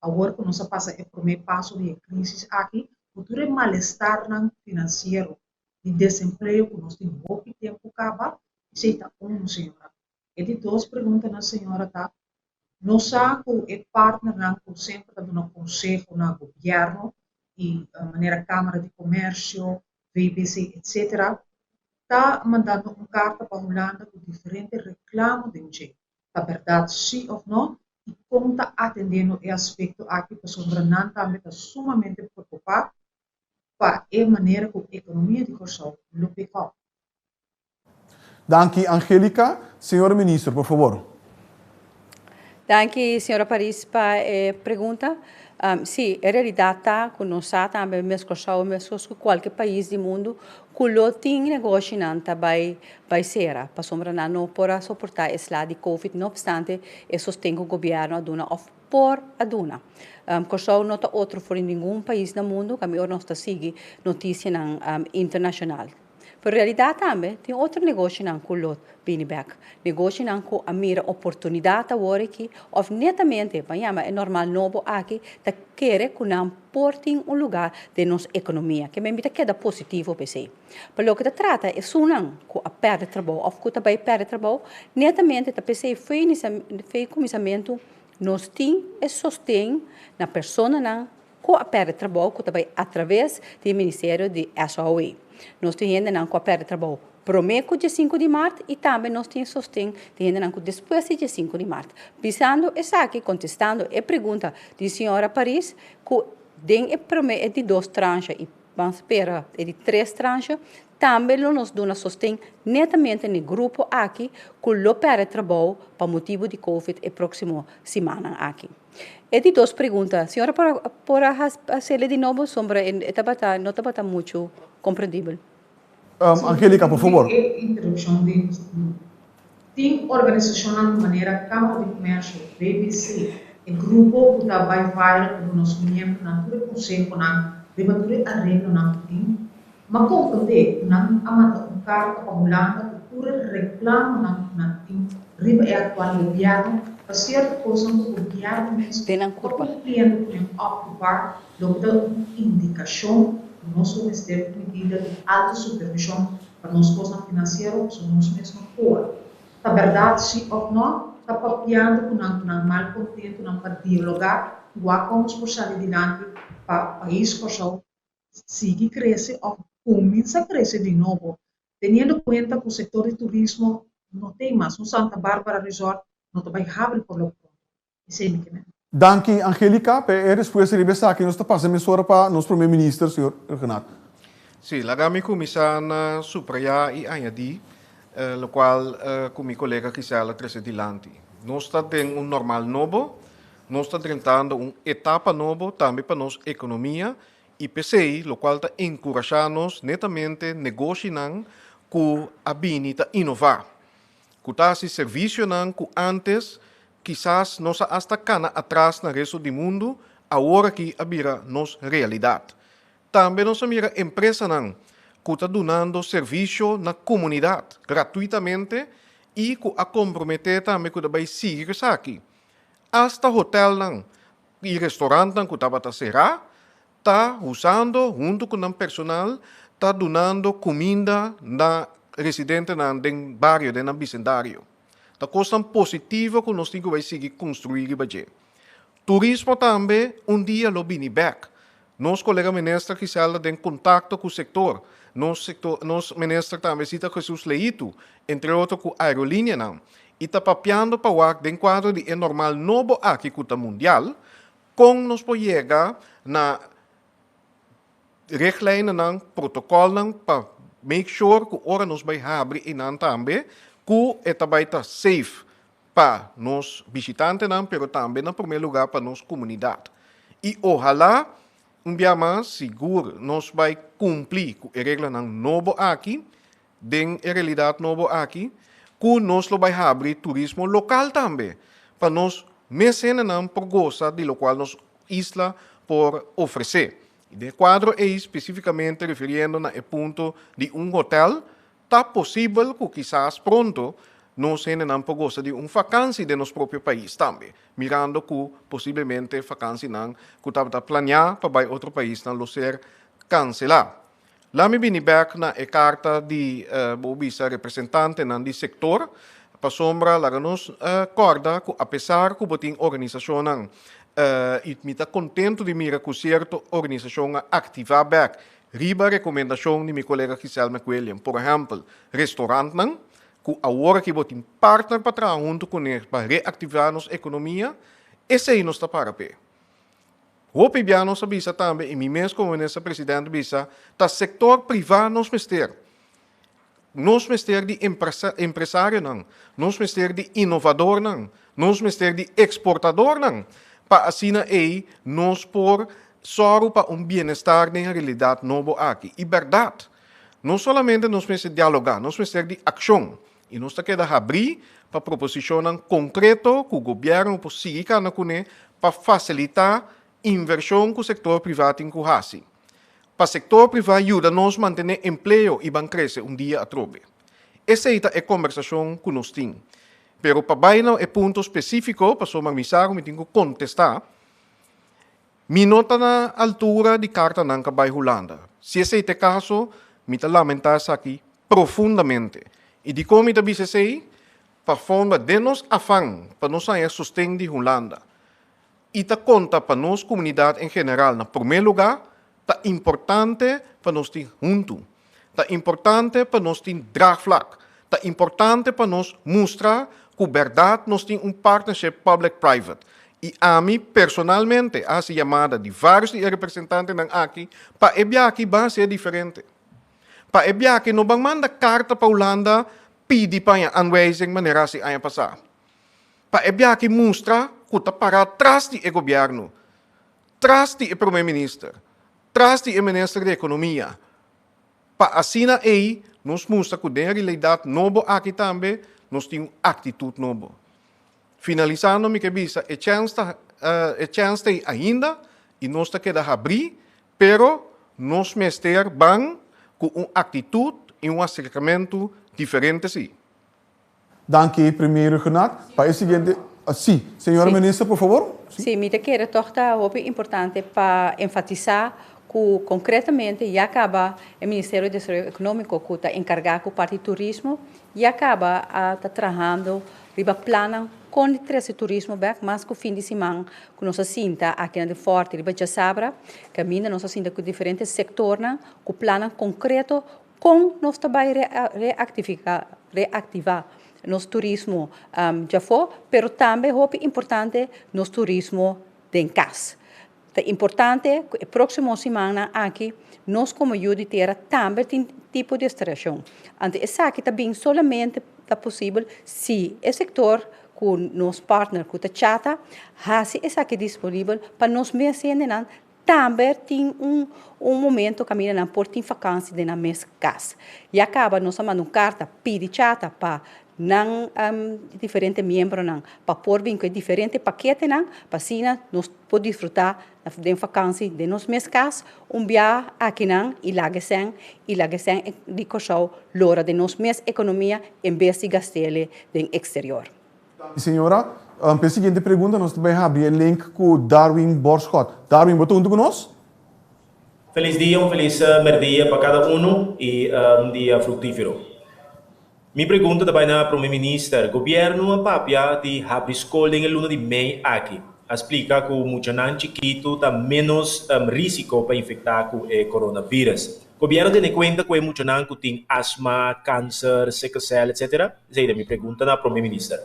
Agora que nós passamos o primeiro passo de crise aqui, o mal-estar financeiro de desemprego que nós temos pouco tempo acaba, se está com senhora. E de duas perguntas na senhora tá, nós sabemos que o partner que sempre está dando conselho no governo e a maneira Câmara de Comércio, VBC, etc., está mandando uma carta para a Holanda com diferentes reclamos de gente. A verdade, sim ou não? E como está atendendo esse aspecto aqui, para sobrenan também está sumamente preocupado para a maneira como a economia de Corsol lo pegou. Dank je, Angélica. Senhora Ministra, por favor. Dank je, senhora Paris, para a pergunta. Sim, a realidade está que nós também mesmo Corsol, mesmo com qualquer país do mundo, que tem negócio não vai ser, para sombra não para suportar esse lado de Covid, não obstante, é sustém o governo a dona of por a dona. Corsol não está outro for em nenhum país do mundo, que a melhor nós está seguindo notícia internacional. Por realidade também tem outro negócio não com o Binneback, negócio não com a mira oportunidade agora que, ou netamente, é normal novo aqui, da querer que não portem lugar de nossa economia, que me invita a queda positivo para si. Para lo que se trata é sunan com a perda de trabalho, ou que também perde trabalho, netamente a PC foi começamento nós tem e sostém na pessoa não com a perde trabalho que também através do Ministério de SOE. Nós temos não com a perde trabalho prometo dia 5 de março e também nós temos sustento depois de dia 5 de março. Pensando essa aqui, contestando a pergunta da senhora Paris, que tem é de 2 tranches e vamos esperar é de 3 tranches, também nos dá sustento netamente no grupo aqui, que o perde trabalho para motivo de Covid a próxima semana aqui. É de 2 perguntas. Senhora, por fazer de novo sobre, não está muito compreendível. Angélica, por favor. Interrupção de tem organização de maneira Câmara de Comércio, BBC, o grupo que vai viral com os membros na tua conselho na debater a regra na tem, mas compreender na amata um cargo para Holanda que pura reclama na tem riba é atual governo para certa coisa que o governo mesmo compreende que é ocupar do que indicação nosso Ministério de Medida de Alta Supervisão para nós coisas financeiras, somos mesmo fora. Na verdade, se ou não, está papiando com um mal contento, não para dialogar, igual como por sair adiante para o país, por só seguir crescer ou começa a crescer de novo. Tendo em conta que o setor de turismo não tem mais, no Santa Bárbara Resort, não vai abrir por lo pronto. Isso é o que Dank u, Angélica. E resposta de essa aqui, nós está passando a para nosso primeiro-ministro, senhor Renato. Sim, lá me começar na supraya e añadir, o qual com meu colega Gisela trouxe adiante. Nós estamos em normal novo, nós estamos tentando uma etapa nova também para nossa economia e PCI, o qual está encorajando-nos netamente negociando com a habilidade inovar. Com esse serviço que antes quizás nós hasta cana atrás no resto do mundo, agora que abira nossa realidade. Também nós mira empresa que está dando serviço na comunidade gratuitamente e que a comprometer também que vai seguir isso aqui. Hasta hotel e restaurante que estava será, está usando junto com o personal, está dando comida na residente no bairro, no vecindário. A coisa positiva que nós temos que seguir construir e fazer. Turismo também, dia lo bini back. Nosso colega ministro Gisela tem contato com o setor. Nosso ministro também cita Jesus Leito, entre outros com a aerolínea. E está papiando para o de quadro de normal novo aqui com o mundial, com nos pode chegar na reglijn, protocolo, para make sure que ora nos vai abrir e também, que é safe para os visitantes, mas também, em primeiro lugar, para a nossa comunidade. E, ojalá, dia mais seguro, nós vai cumprir com a regra nova aqui, den a realidade nova aqui, que nós vai abrir turismo local também, para nós mecenas por gozar de lo qual nos isla por oferecer. E de quadro é especificamente referindo ao ponto de hotel, está possível que quizás pronto nós tenhamos por gosto de vacância de nosso próprio país também, mirando que possivelmente vacância que está planeada para outro país não ser cancelada. Lá me vim back na carta de representante do setor, para sombra lá nos acorda que apesar que tem organização e me está contento de mirar que certa organização ativa back riba recomendação de meu colega Gisela McWilliam, por exemplo, restaurante, que agora que botem partner para trabalhar junto com eles para reativar nossa economia, esse aí não está para pé. O PBA nos avisa também, e mim mesmo como ministro presidente avisa, que o setor privado nos mester. Nos mester de empresário, nos mester de inovador, nos mester de exportador, para assim aí nos por só para bem-estar na realidade nova aqui. E verdade, não somente nós precisamos dialogar, nós precisamos de ação. E nós temos que abrir para proposição concreta que o governo pode seguir para facilitar a inversão que o setor privado encorrasse. Para o setor privado ajuda-nos a manter emprego e vai crescer dia a trove. Essa é a conversação que nós temos. Mas para baixo é ponto específico, para somar mensagem, me tenho que contestar. Me nota na altura de carta nanca by Holanda. Se esse é o caso, me lamentar aqui profundamente. E de como me sei, para forma de nos afã, para nos sair sustento de Holanda. e ta conta para nossa comunidade em geral, na primeiro lugar, tá importante para nós ter junto, tá importante para nós ter draagvlak, tá importante para nós mostrar que verdade nós temos partnership public-private. E a mim, personalmente, a chamada de vários representantes aqui, para evitar que vai ser diferente. Para evitar que não vão mandar carta para a Holanda, pedir para a aanwijzing maneira se a passar. Para evitar que mostra que está para trás do governo, trás do primeiro-ministro, trás do ministro da Economia. Para assim aí, nós mostra que a realidade nova aqui também, nós temos atitude nova. Finalizando, me quebisa, chance ainda, e nós queda abrir, pero nós mester bang com uma atitude e um acercamento diferente, sim. Danke, primeiro Renato. Para o seguinte, sim, senhora ministra, por favor. Sim, me quero tortar algo importante para enfatizar que concretamente já acaba o Ministério do Desenvolvimento Econômico que está encarregado com a parte do turismo e acaba está trabalhando riba plano com esse turismo mas que o fim de semana que nós sinta aqui na Forte riba já sabra caminha nós sinta com diferentes setores com plano concreto com nós também reativar nosso turismo já foi, pero também é importante nosso turismo de casa. É importante que a próxima semana aqui, nós como Juditeira também tem tipo de extração. Então, isso aqui também solamente é possível se o setor com nosso partner, com a chata, isso aqui disponível para nós mesmos também tem momento que a por tem vacância na mesma casa. E acaba nós mandando carta, pedir chata para diferentes membros para pôr com diferentes paquetes para assim nós podemos desfrutar da vacância de nós mesmos casa viagem aqui e lá de coisa lora de nós mesmos economia em vez de gastar no exterior. Senhora, para a seguinte pergunta, nós também abrimos o link com Darwin Borschot. Darwin, você está conosco? Feliz dia, feliz merdia para cada e dia frutífero. Minha pergunta também para o primeiro-ministro. O governo papia de abrir escola em luna de mei aqui. Explica que o muchanan chiquito está menos risco para infectar com o coronavírus. O governo tem em conta que o muchanan tem asma, câncer, sickle cell, etc. Essa é a minha pergunta para o primeiro-ministro.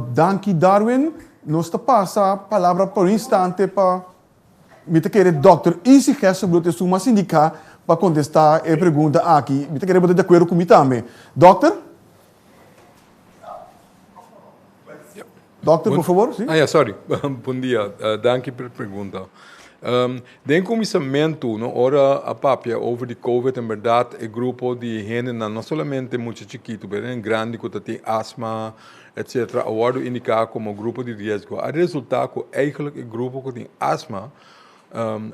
Danke, Darwin. Nós passa a palavra por um instante para me querer Dr. Isi Hesselblut é uma sindica para contestar a pergunta aqui. Me querer botar de acordo comigo também. Doctor? Doctor, por favor. Sim? Sorry. Bom dia. Danke pela pergunta. Den comissamento, na hora a papia over the COVID, em verdade, o grupo de gente não somente muito chiquito, mas grande, que tem asma, etc., agora indicar como grupo de risco. O resultado é que o grupo que tem asma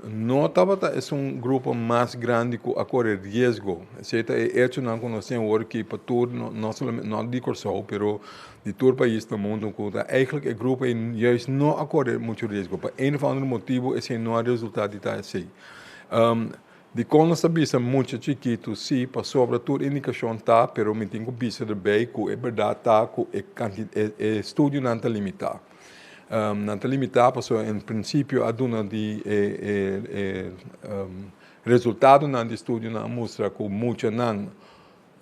notava que é grupo mais grande que a correr risco. Certo? É hecho não conhecemos agora que para tudo, não somente não de Corsol, mas de todo o país do mundo, que eigenlijk o grupo juist não a correr muito risco. Por um ou outro motivo, esse não é o resultado de assim. De quando sabia muito chiquito, sim, para sobretudo indicação tá, mas me tenho que pensar também que é verdade tá, que o estudo não está limitado. Não está limitado, porque em princípio a dona de resultado do estudo não mostra que muito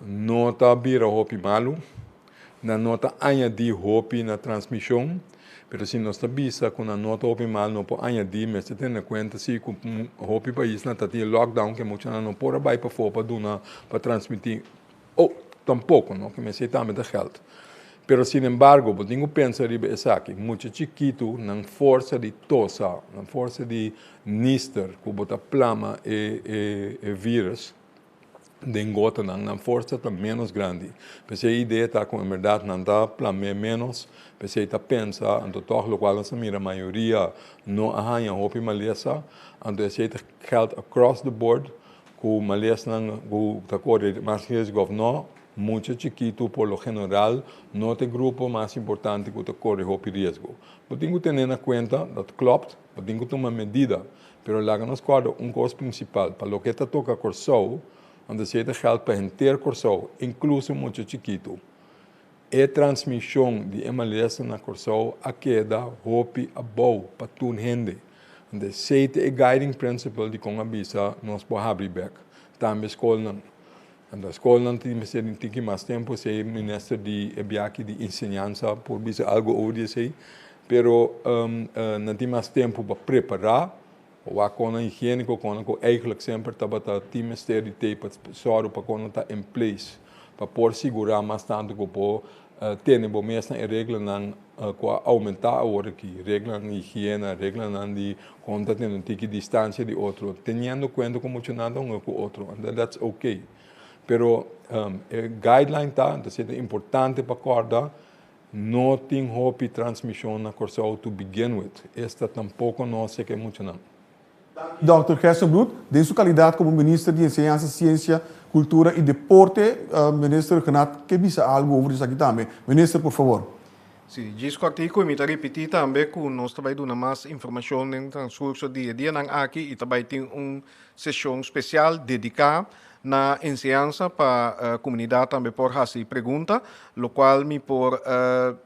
não está vira hopi malo, não está añadir hopi na transmissão, mas se nós sabemos que não nota hopi malo não pode añadir, mas se tem em conta se que hopi país não está tendo lockdown que muito não pode vai para fora para transmitir, tampouco, não que me sei também da geld. Pero, sin embargo, eu tenho que pensar isso aqui, muito chiquito, na força de tosa, na força de nister, que bota plama e vírus, de engota, na força está menos grande. Porque a ideia está com a verdade, não está plama menos, porque está pensa, então, todo o qual a maioria não arranha roupa maleza, então, esse geldt across the board, que o maleza não está correndo mais risco ou não, muito chiquito, por lo general, não tem grupo mais importante que corre o risco. Eu tenho que ter em conta, dat klopt, eu tenho que tomar medida, mas lá nos quadro coisa principal, para o que toca Corsol, onde se geld para inteiro Corsol, incluso muito chiquito. a transmissão de MLS na Corsão a queda hopi a boa para tudo rende. De sete é guiding principle de como avisa nós por abrir back. Também escola não. A escola não tem que mais tempo ser ministro de ebiaki de ensinança por bisa algo ódio sei, pero não tem mais tempo para preparar. O a cona higiênico cona que eigenlijk sempre estava tá ministério de para soro para cona tá em place para por segurar mais tanto que por ter bom mesmo a regra não aumentar a hora aqui, regra de higiene, regra de conta tendo que distância de outro, tendo conta como funcionando um com outro, and that's okay. Pero guideline tá, então é importante para acordar, não tem hope transmissão na Corsão to begin with. Esta tampouco não sei que funciona. Dr. Hersenbloed, de sua qualidade como ministro de Enseñanza, Ciência, Cultura e Deporte, ministro Renato, que bisa algo sobre isso aqui também. Ministro, por favor. Sim, disso artigo me repetir também que nós também damos mais informação no transcurso do dia aqui e também tem uma sessão especial dedicada na enseñanza para a comunidade também por fazer pergunta, o qual me por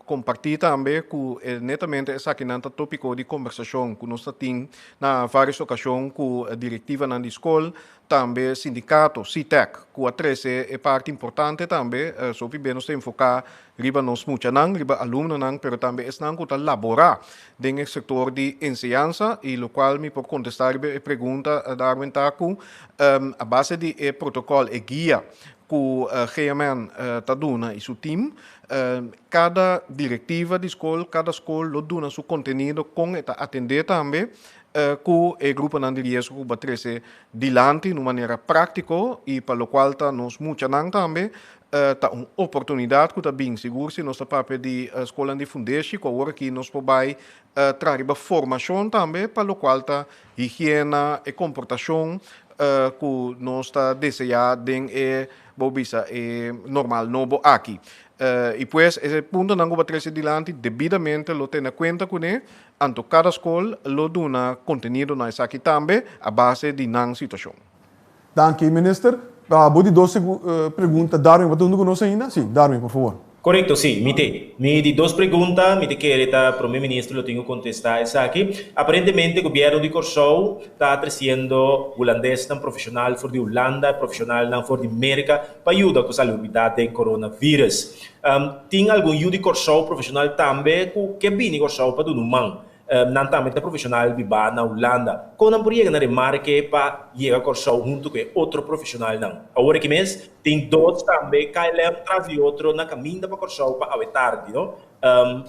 compartilhar também com netamente essa aqui nanta tópico de conversação que nós temos na várias ocasiões com a diretiva na escola, também sindicato, CITEC, que a 13 é parte importante também, sobre bem nós temos focar riba nos muchanan, riba aluno nan, pero também estão que laborar dentro do setor de enseñanza e o qual me por contestar a pergunta da Arventaku, a base de protocolo e guia que o GMN está dando e seu time, cada diretiva de escola, cada escola lo dona seu conteúdo com atender também que o grupo não de risco para trazer dilante de maneira prática e para o qual nós muito também tá uma oportunidade que está bem seguro se nós papel de escola de fundação que agora que nós podemos trazer formação também para o qual tá higiene e comportação que nós está desejando é bobisa é normal novo aqui. E pues esse ponto não vai trazer dilante devidamente lo tem na conta com ele, anto cada escola lo dona conteúdo na essa aqui também a base de não situação. Danke, minister. Vou de 12 perguntas. Darwin, você não conhece ainda? Sim, Darwin, por favor. Correcto, sí, me di dos preguntas, me que el primer ministro lo tengo que contestar esa aquí. Aparentemente el gobierno de Corsão está trayendo holandés tan profesional for de Holanda, profesional tan for de América, para ayudar con la salud del coronavirus. Tem algum de Corsão profesional também que viene Corsão para do humano. Não também profissional viva na Holanda. Quando não podia remarcar para chegar a Corsão junto com outro profissional não. Agora que mês tem dois também que levam atrás outro na caminho para Corsão para a tarde, não?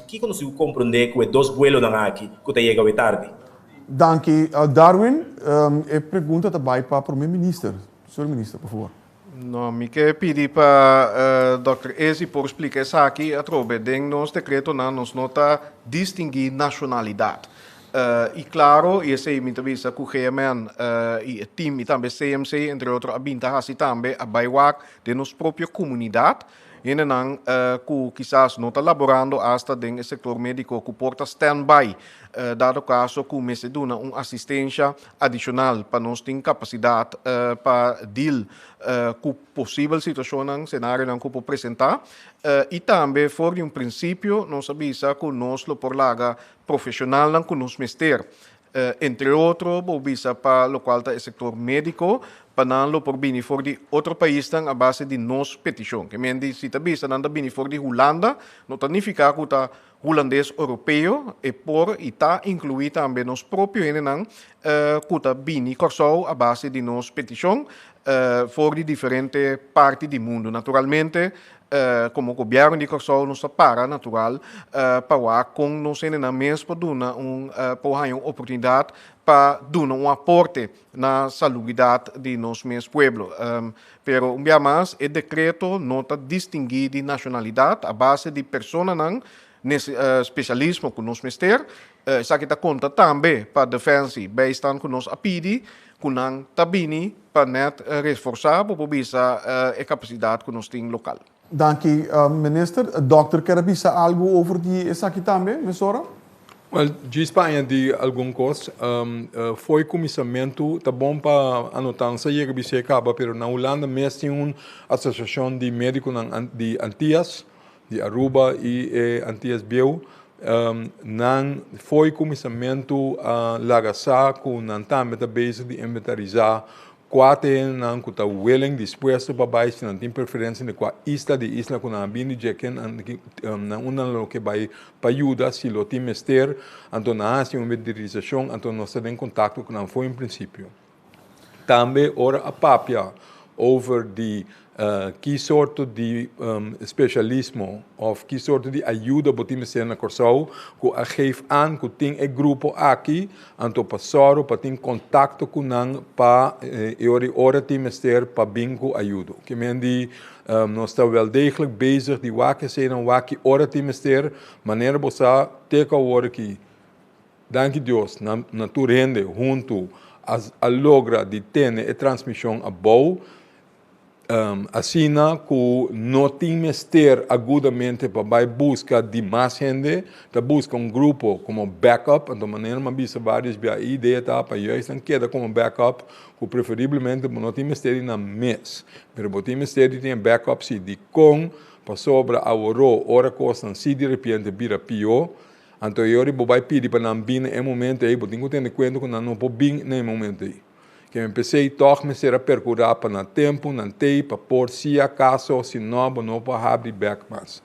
Que consigo compreender que dois vuelos não aqui que chega a tarde. Danke, Darwin. Pergunta também para o primeiro-ministro. Senhor ministro, por favor. No, mi que pedi para Dr. Ezi por explicar isso aqui, a trobe, dentro do nosso decreto, nos nota distinguir nacionalidade. E claro, esse aí me também que o GMN e o time e também CMC, entre outros, a binta assim também, a baiwak de nossa própria comunidade, e não que quizás não está laborando hasta dentro do setor médico que porta stand-by, dado caso que me se dá uma assistência adicional para nós ter capacidade para deal com possível situação, cenário que podemos apresentar, e também for de princípio, nós sabemos que nós por laga profissional que nós mester, entre outros, visa para o qual está o setor médico, para não por bem for de outro país a base de nossa petição. Que mendi se também está dando bem for de Holanda, não significa que está holandês europeu e por e está incluído também nos próprios não que está bem Corsão a base de nossa petição for de diferentes partes do mundo. Naturalmente, como governo de Corsão não para natural para com nós ainda mesmo para dar uma oportunidade para dar aporte na saúde de nosso mesmo povo. Pero um dia mais, o decreto nota distinguir de nacionalidade a base de pessoas nesse especialismo que nós mester, isso aqui está conta também para a defesa, bem-estar que nós apidi, que não tabini para net reforçar para a capacidade que nós temos local. Danke, minister. Dokter, quer dizer algo over isso aqui também, mesora? Well, de Espanha de algum coisa, foi comissamento, tá bom para anotar, não sei que você acaba, mas na Holanda mesmo tem uma associação de médicos de Antillas, de Aruba e Antillas Bieu, não foi comissamento lagaçá com não tá bezig de inventarizar quatro não que tá willing disposto para baixo não tem preferência de qual isla com a bini jecken não que vai para ajuda se lo tem mester então na assim uma medicalização então nós estamos em contato com não foi em princípio também ora a papia over de que soort de specialismo of que soort de ajuda botimos ser na Corsau que geef aan que tem um grupo aqui anto passoro para ter contato com não para ora temos ter para bingo ajuda que mendi nós estamos wel degelijk bezig die waken zijn en waken ora temos ter maneira bossa teka ora que danke Deus na tu rende junto a logra de ter a transmissão a boa assim que não temos ter agudamente para buscar de mais gente, para buscar grupo como backup, então maneira uma bisa várias ideias tá para juist dan queda como backup, que preferivelmente não temos ter na mês, mas temos ter de backup se de com para sobra a hora costa se de repente vira pior. Então eu vou pedir para não vir em momento aí, porque tenho que ter conta que não pode vir em momento aí. Que eu pensei toch me será percurar para no tempo, não tem para por se acaso, se não para abrir back mas.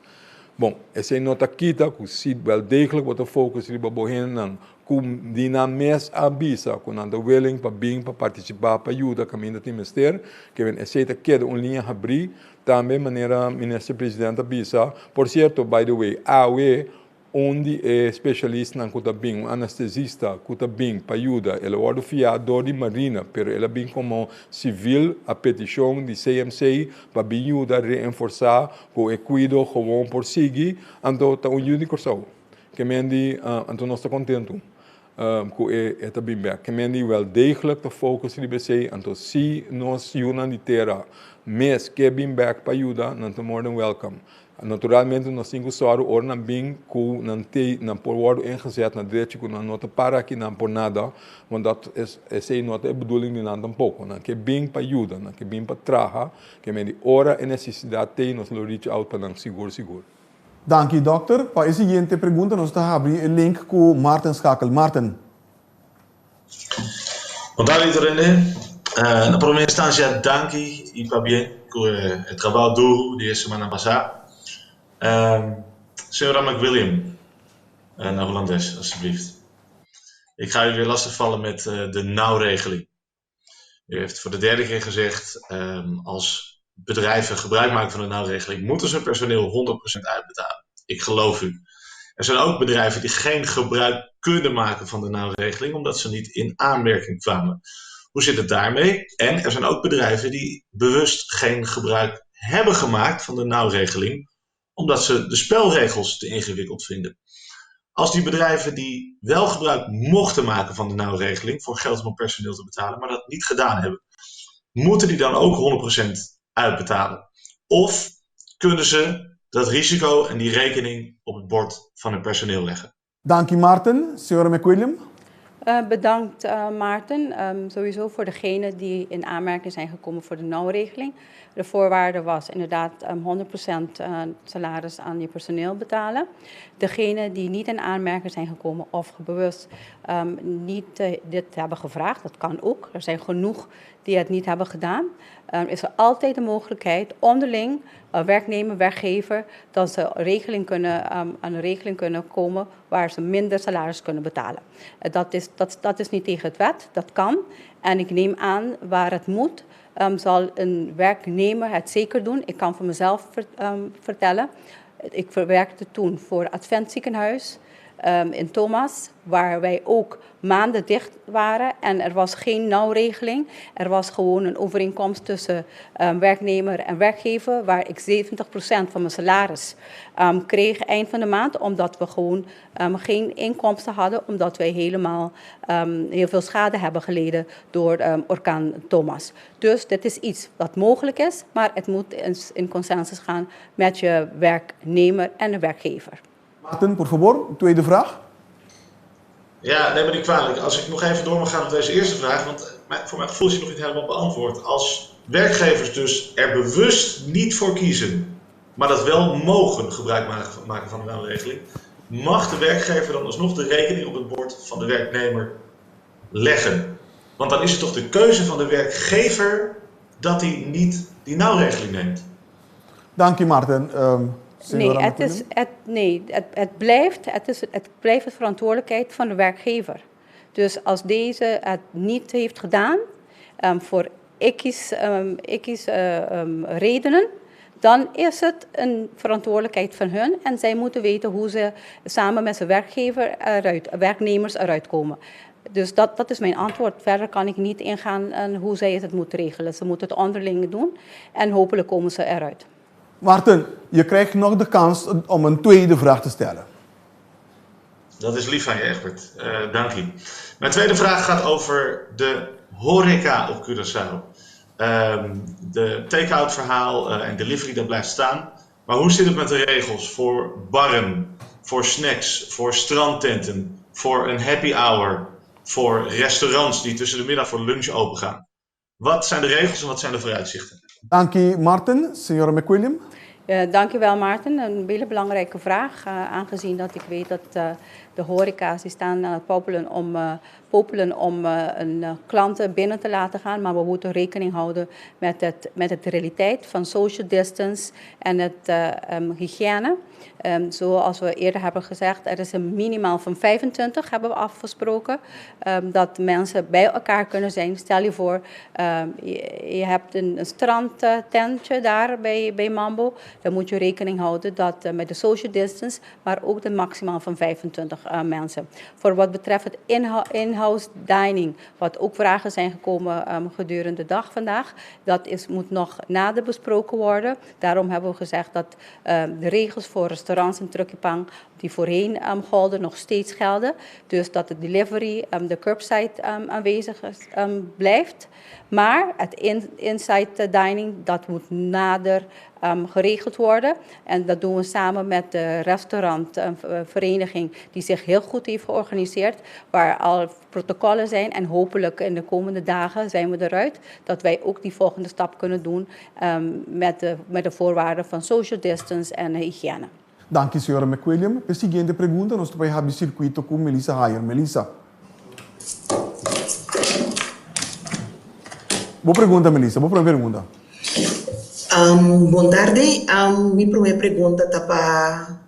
Bom, essa é nota quita que se wel degelijk wat focus riba bohen não, com dinâmicas avisa, com anda willing para vir para participar para ajuda caminho do ministério, que vem essa queda linha abrir, também maneira ministro presidente avisa. Por certo, by the way, onde é especialista na cuta bem, um anestesista cuta bem para ajuda, ele é fiador de marina, pero ele bem como civil a petição de CMC para bem ajuda a reforçar o cuidado como por seguir, então tá ajuda de Corsau, que mendi, então nós está contento. Que é também bem, que mendi wel degelijk de focus de BC, então se nós ajuda de terra, mas que bem back para ajuda, então more than welcome. Naturalmente, nós temos que usar o bem que não pode ser ingezet na direito que não nota para aqui não por nada, want dat essa nota é bedoeling de nada pouco, que bem para ajuda, que bem para trabalhar, que me hora e necessidade tem nós lo reach out para seguro. Danke, dokter. Para a seguinte pergunta, nós estamos abrir o link com Martin Schakel. Martin. Bom dia, René. Na primeira instância, danke e para bem por o trabalho duro de semana passada. Senhora McWilliam, naar Hollandes, alsjeblieft. Ik ga u weer lastigvallen met de nauwregeling. U heeft voor de derde keer gezegd, als bedrijven gebruik maken van de nauwregeling, moeten ze hun personeel 100% uitbetalen. Ik geloof u. Er zijn ook bedrijven die geen gebruik kunnen maken van de nauwregeling, omdat ze niet in aanmerking kwamen. Hoe zit het daarmee? En er zijn ook bedrijven die bewust geen gebruik hebben gemaakt van de nauwregeling, omdat ze de spelregels te ingewikkeld vinden. Als die bedrijven die wel gebruik mochten maken van de nauwregeling voor geld om personeel te betalen, maar dat niet gedaan hebben, moeten die dan ook 100% uitbetalen? Of kunnen ze dat risico en die rekening op het bord van hun personeel leggen? Dank u, Maarten. Senhora McWilliam. Bedankt, Maarten. Sowieso voor degenen die in aanmerking zijn gekomen voor de nauwregeling. De voorwaarde was inderdaad 100% salaris aan je personeel betalen. Degenen die niet in aanmerking zijn gekomen of bewust niet dit hebben gevraagd, dat kan ook. Er zijn genoeg die het niet hebben gedaan. Is er altijd de mogelijkheid onderling, werknemer, werkgever, dat ze aan een regeling kunnen komen waar ze minder salaris kunnen betalen. Dat is niet tegen het wet, dat kan. En ik neem aan waar het moet, zal een werknemer het zeker doen. Ik kan voor mezelf vertellen. Ik werkte toen voor Advent Ziekenhuis in Thomas, waar wij ook maanden dicht waren en er was geen nauwregeling. Er was gewoon een overeenkomst tussen werknemer en werkgever, waar ik 70% van mijn salaris kreeg eind van de maand, omdat we gewoon geen inkomsten hadden, omdat wij helemaal heel veel schade hebben geleden door orkaan Thomas. Dus dit is iets wat mogelijk is, maar het moet in consensus gaan met je werknemer en de werkgever. Martin, por favor, tweede vraag. Ja, neem me niet kwalijk. Als ik nog even door mag gaan op deze eerste vraag, want voor mijn gevoel is die nog niet helemaal beantwoord. Als werkgevers dus er bewust niet voor kiezen maar dat wel mogen gebruik maken van de nauwregeling, mag de werkgever dan alsnog de rekening op het bord van de werknemer leggen. Want dan is het toch de keuze van de werkgever dat hij niet die nauwregeling neemt. Dank u, Maarten. Het blijft de verantwoordelijkheid van de werkgever. Dus als deze het niet heeft gedaan, voor x redenen, dan is het een verantwoordelijkheid van hun en zij moeten weten hoe ze samen met zijn werknemers eruit komen. Dus dat is mijn antwoord. Verder kan ik niet ingaan aan hoe zij het moeten regelen. Ze moeten het onderling doen en hopelijk komen ze eruit. Maarten, je krijgt nog de kans om een tweede vraag te stellen. Dat is lief van je, Egbert. Dank je. Mijn tweede vraag gaat over de horeca op Curaçao. De take-out verhaal en delivery, dat blijft staan. Maar hoe zit het met de regels voor barren, voor snacks, voor strandtenten, voor een happy hour, voor restaurants die tussen de middag voor lunch open gaan? Wat zijn de regels en wat zijn de vooruitzichten? Dank u, Maarten. Senora McWilliam. Dank u wel, Maarten. Een hele belangrijke vraag, aangezien dat ik weet dat de horeca's die staan popelen om klanten binnen te laten gaan, maar we moeten rekening houden met de realiteit van social distance en het hygiëne. Zoals we eerder hebben gezegd, er is een minimaal van 25, hebben we afgesproken, dat mensen bij elkaar kunnen zijn. Stel je voor, je hebt een strandtentje daar bij Mambo, dan moet je rekening houden dat met de social distance, maar ook de maximaal van 25 mensen. Voor wat betreft het in-house dining, wat ook vragen zijn gekomen gedurende de dag vandaag, moet nog nader besproken worden. Daarom hebben we gezegd dat de regels voor restaurants en truckepang die voorheen golden nog steeds gelden. Dus dat de delivery, de curbside aanwezig blijft. Maar het inside dining, dat moet nader geregeld worden. En dat doen we samen met de restaurantvereniging die zich heel goed heeft georganiseerd. Waar al protocollen zijn en hopelijk in de komende dagen zijn we eruit. Dat wij ook die volgende stap kunnen doen met de voorwaarden van social distance en hygiëne. Dank u, senhora McWilliam. A seguinte pergunta, nós vamos abrir circuito com Melissa Hayer. Melissa. Boa pergunta, Melissa. Boa pergunta. Boa tarde. Minha primeira pergunta está para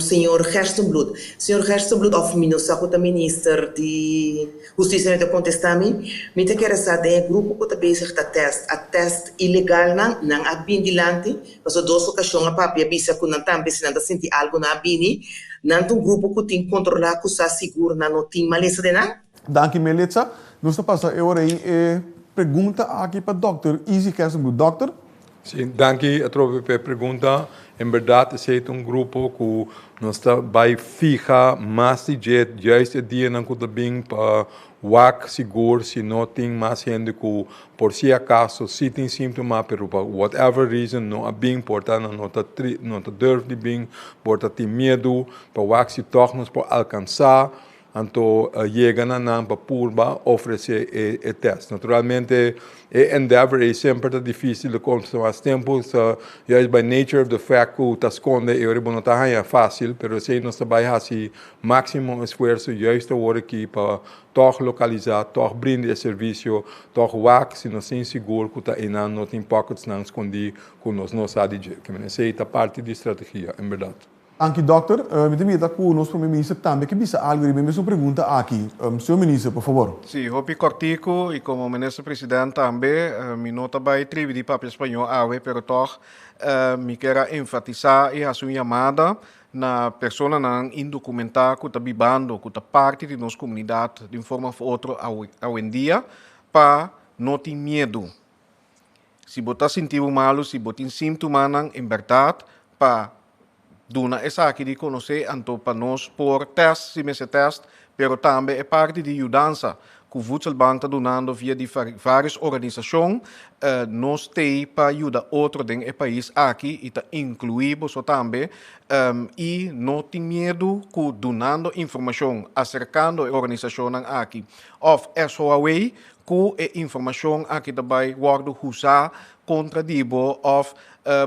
senhor Gerstenbloed. Senhor Gerstenbloed, of de minister de Justiça não te contestar me. Me te quero saber, o grupo que está bezig a test ilegal não a bindilante, mas duas ocasiões a papia bisa que não também se não sente algo na bini, não um grupo que tem controlar que está seguro não tem maleza de não. Dank u, Melissa. Nós estamos agora em pergunta aqui para o Dr. Easy Gerstenbloed. Doctor? Sim, dank u. Eu trouxe a pergunta. Em verdade, é grupo que nós está vai ficar mais de juist het dia não kuda bem para wak seguro se não tem mais gente que por si acaso se tem sintoma pero por whatever reason não é bem importante não tá durf de bem por tá tem medo para wak se toch por alcançar. Então, chega na purba oferecer o teste. Naturalmente, o endeavor é sempre difícil de conseguir mais tempo. Juist by nature of the fact que está esconde, não está fácil, mas se nós trabalhamos assim, máximo esforço, juist agora aqui para toch localizar, toch brindar o serviço, toch wak, se nós temos seguro que está indo, não tem pockets não escondido, que nós não sabemos. Essa é a parte da estratégia, em verdade. Dank u, dokter. Me também está com o nosso primeiro-ministro também, que bisa algo, me mesmo pergunta aqui. Senhor ministro, por favor. Sim, hopi cortico e como ministro-presidente também, me nota vai trivi de papel espanhol awe, pero toch me quero enfatizar e a sua chamada na persona não indocumentada que está vivendo, que está parte de nossa comunidade de forma ou outra hoje em dia, para não ter medo. Se você sentir mal, se você tem sintomas, em verdade, para Duna é aqui de conhecer então para nós por teste, se esse teste, pero também é parte de ajudança que o Voedselbank está donando via de várias organizações, nós temos para ajudar outro dentro do país aqui e está incluído também e não tem medo que donando informação, acercando a organização aqui. Of é só a way com a informação aqui também guardo usar contra dibo of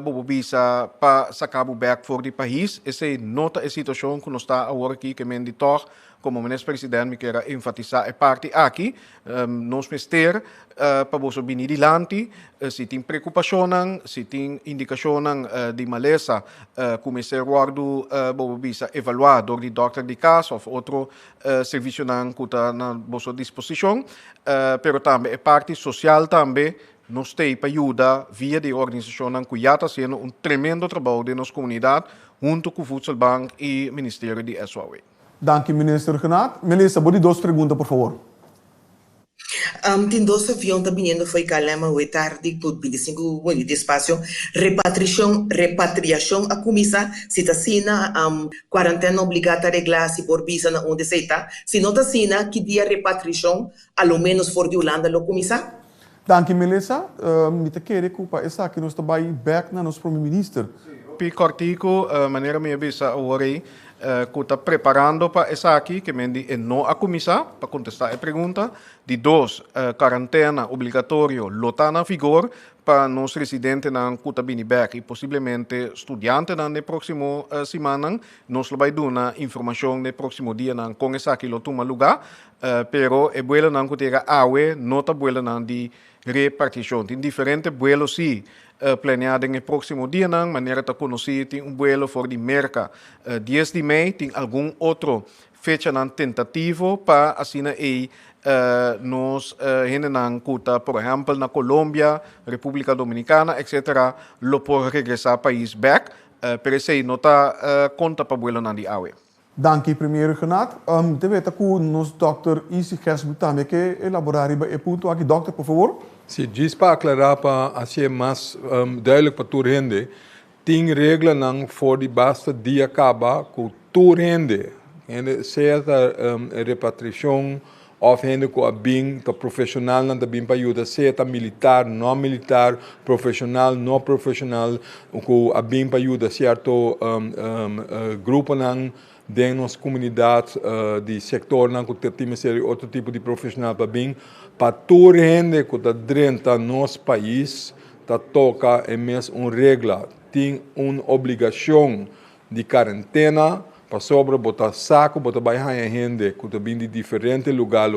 bobobisa para sacar o back for o país. Essa é nota a situação que nós está agora aqui que me ditor como ministro-presidente me quer enfatizar a parte aqui nós mester para você vir adiante se tem preocupação se tem indicação de maleza comecei a guardo bobobisa evaluado do doctor de caso ou outro serviço que está na vossa disposição pero também a parte social também nós temos para ajudar via de organização que já está fazendo tremendo trabalho de nossa comunidade junto com o Voedselbank e o Ministério de SWA. Dank u, minister Renaat. Melissa, pode duas perguntas, por favor. Tem dois aviões também vindo foi calama hoje tarde por 25 minutos de espaço repatriação a comissão se está sina quarentena obrigatória reglar se por visa na onde se está se não está sina que dia repatriação ao menos for de Holanda lo comissão. Dank u, Melissa. Me te querer culpa essa que nós trabalhamos back na nosso primeiro-ministro. Cortico, maneira minha bisa agora que está preparando para essa aqui, que me não a comissão, para contestar a pergunta, de dois, quarentena obrigatório, lotar na vigor, para nós residentes na Kutabini back e possivelmente estudantes na próxima semana, nós vai dar uma informação no próximo dia na com essa aqui lo toma lugar, pero é buela na kutega awe, nota buela na de repartição, tem diferente buelo sim. Planeado no próximo dia, de maneira de conhecer, tem vuelo for de Merca 10 de maio, tem algum outro fecha tentativo para assim nos gente por exemplo, na Colômbia, República Dominicana, etc., lo por regressar ao país back, pero esse não está conta para vuelo na de awe. Dank u, premier Renaat. Te weet que nos dokter Isi Gersbuit também que elaborar e ponto aqui, dokter, por favor. Se diz para aclarar, para ser mais duidelijk para toda gente, tem regra não for de basta dia acaba com toda gente. Certa repatriação, of gente com a bem, tá profissional não tá bem para ajudar, certa militar, não militar, profissional, não profissional, com a bem para ajudar, certo grupo não de nossa comunidade, de sector não, que temos outro tipo de profissional para bem, para toda gente que está dentro do nosso país, está toca é mesmo uma regra, tem uma obrigação de quarentena, para sobre botar saco, botar bem a gente que está vindo de diferentes lugares,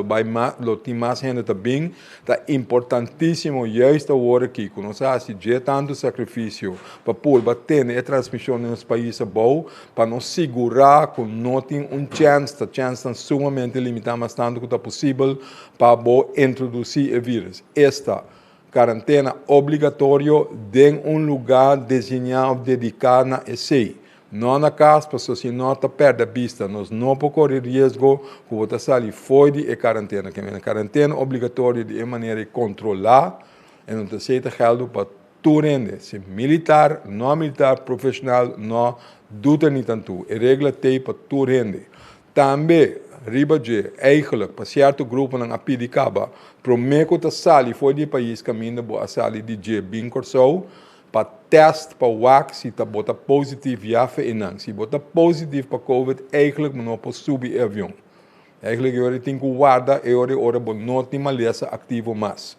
tem mais gente também, está importantíssimo justo agora aqui, que nós fazemos tanto sacrifício para poder ter a transmissão no nosso país bom, para nos segurar que não tem chance é sumamente limitada, mas tanto que é possível para introduzir o vírus. Esta quarentena obrigatória em lugar desenhado, dedicado a esse. Não na casa, pessoas se não está perto da vista, nós não podemos correr risco que você sair fora de quarentena. Que a quarentena obrigatória de maneira controlar e não está geld para todo mundo, se militar, não militar, profissional, não doet niet aan toe. A regra tem para todo mundo. Também, ribaje, eigenlijk, para certo grupo na apidicaba, prometo que sair fora do país caminho para sair de G bem corso. Para teste para o WAC, se está bota positivo, já foi não. Se bota positivo para COVID, eigenlijk não pode subir o avião. Eigenlijk eu tenho que guardar, eu não tenho maleza ativo mais.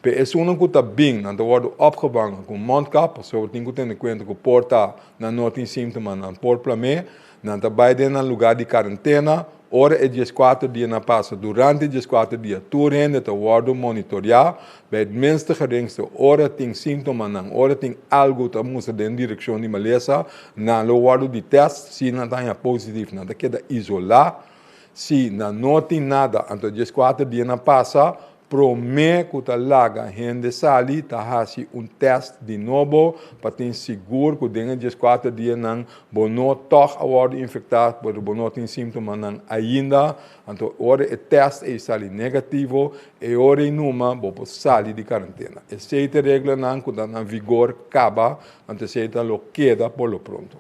Mas é uma coisa bem, não wordt opgevangen com mondkap, so tem que ter em conta que porta não tem sintomas, não pode plamer, não está vai no lugar de quarentena, ora é 14 dias na passa, durante 14 dias, toda gente está worden monitorear, bij het minste geringste, ora tem sintomas, não, ora tem algo que moet in direção de maleza, não worden die test, se não está positivo, não, queda isolar, se não tem nada, então 14 dias na passa, prometo que a gente sali, faz teste de novo, para ter seguro que dentro de 4 dias não vão toch worden infectado, porque não tem sintomas ainda, então ora o teste é sali negativo, e ora numa vou sair de quarentena. Essa é a regra não que está na vigor acaba, então essa é a queda por lo pronto.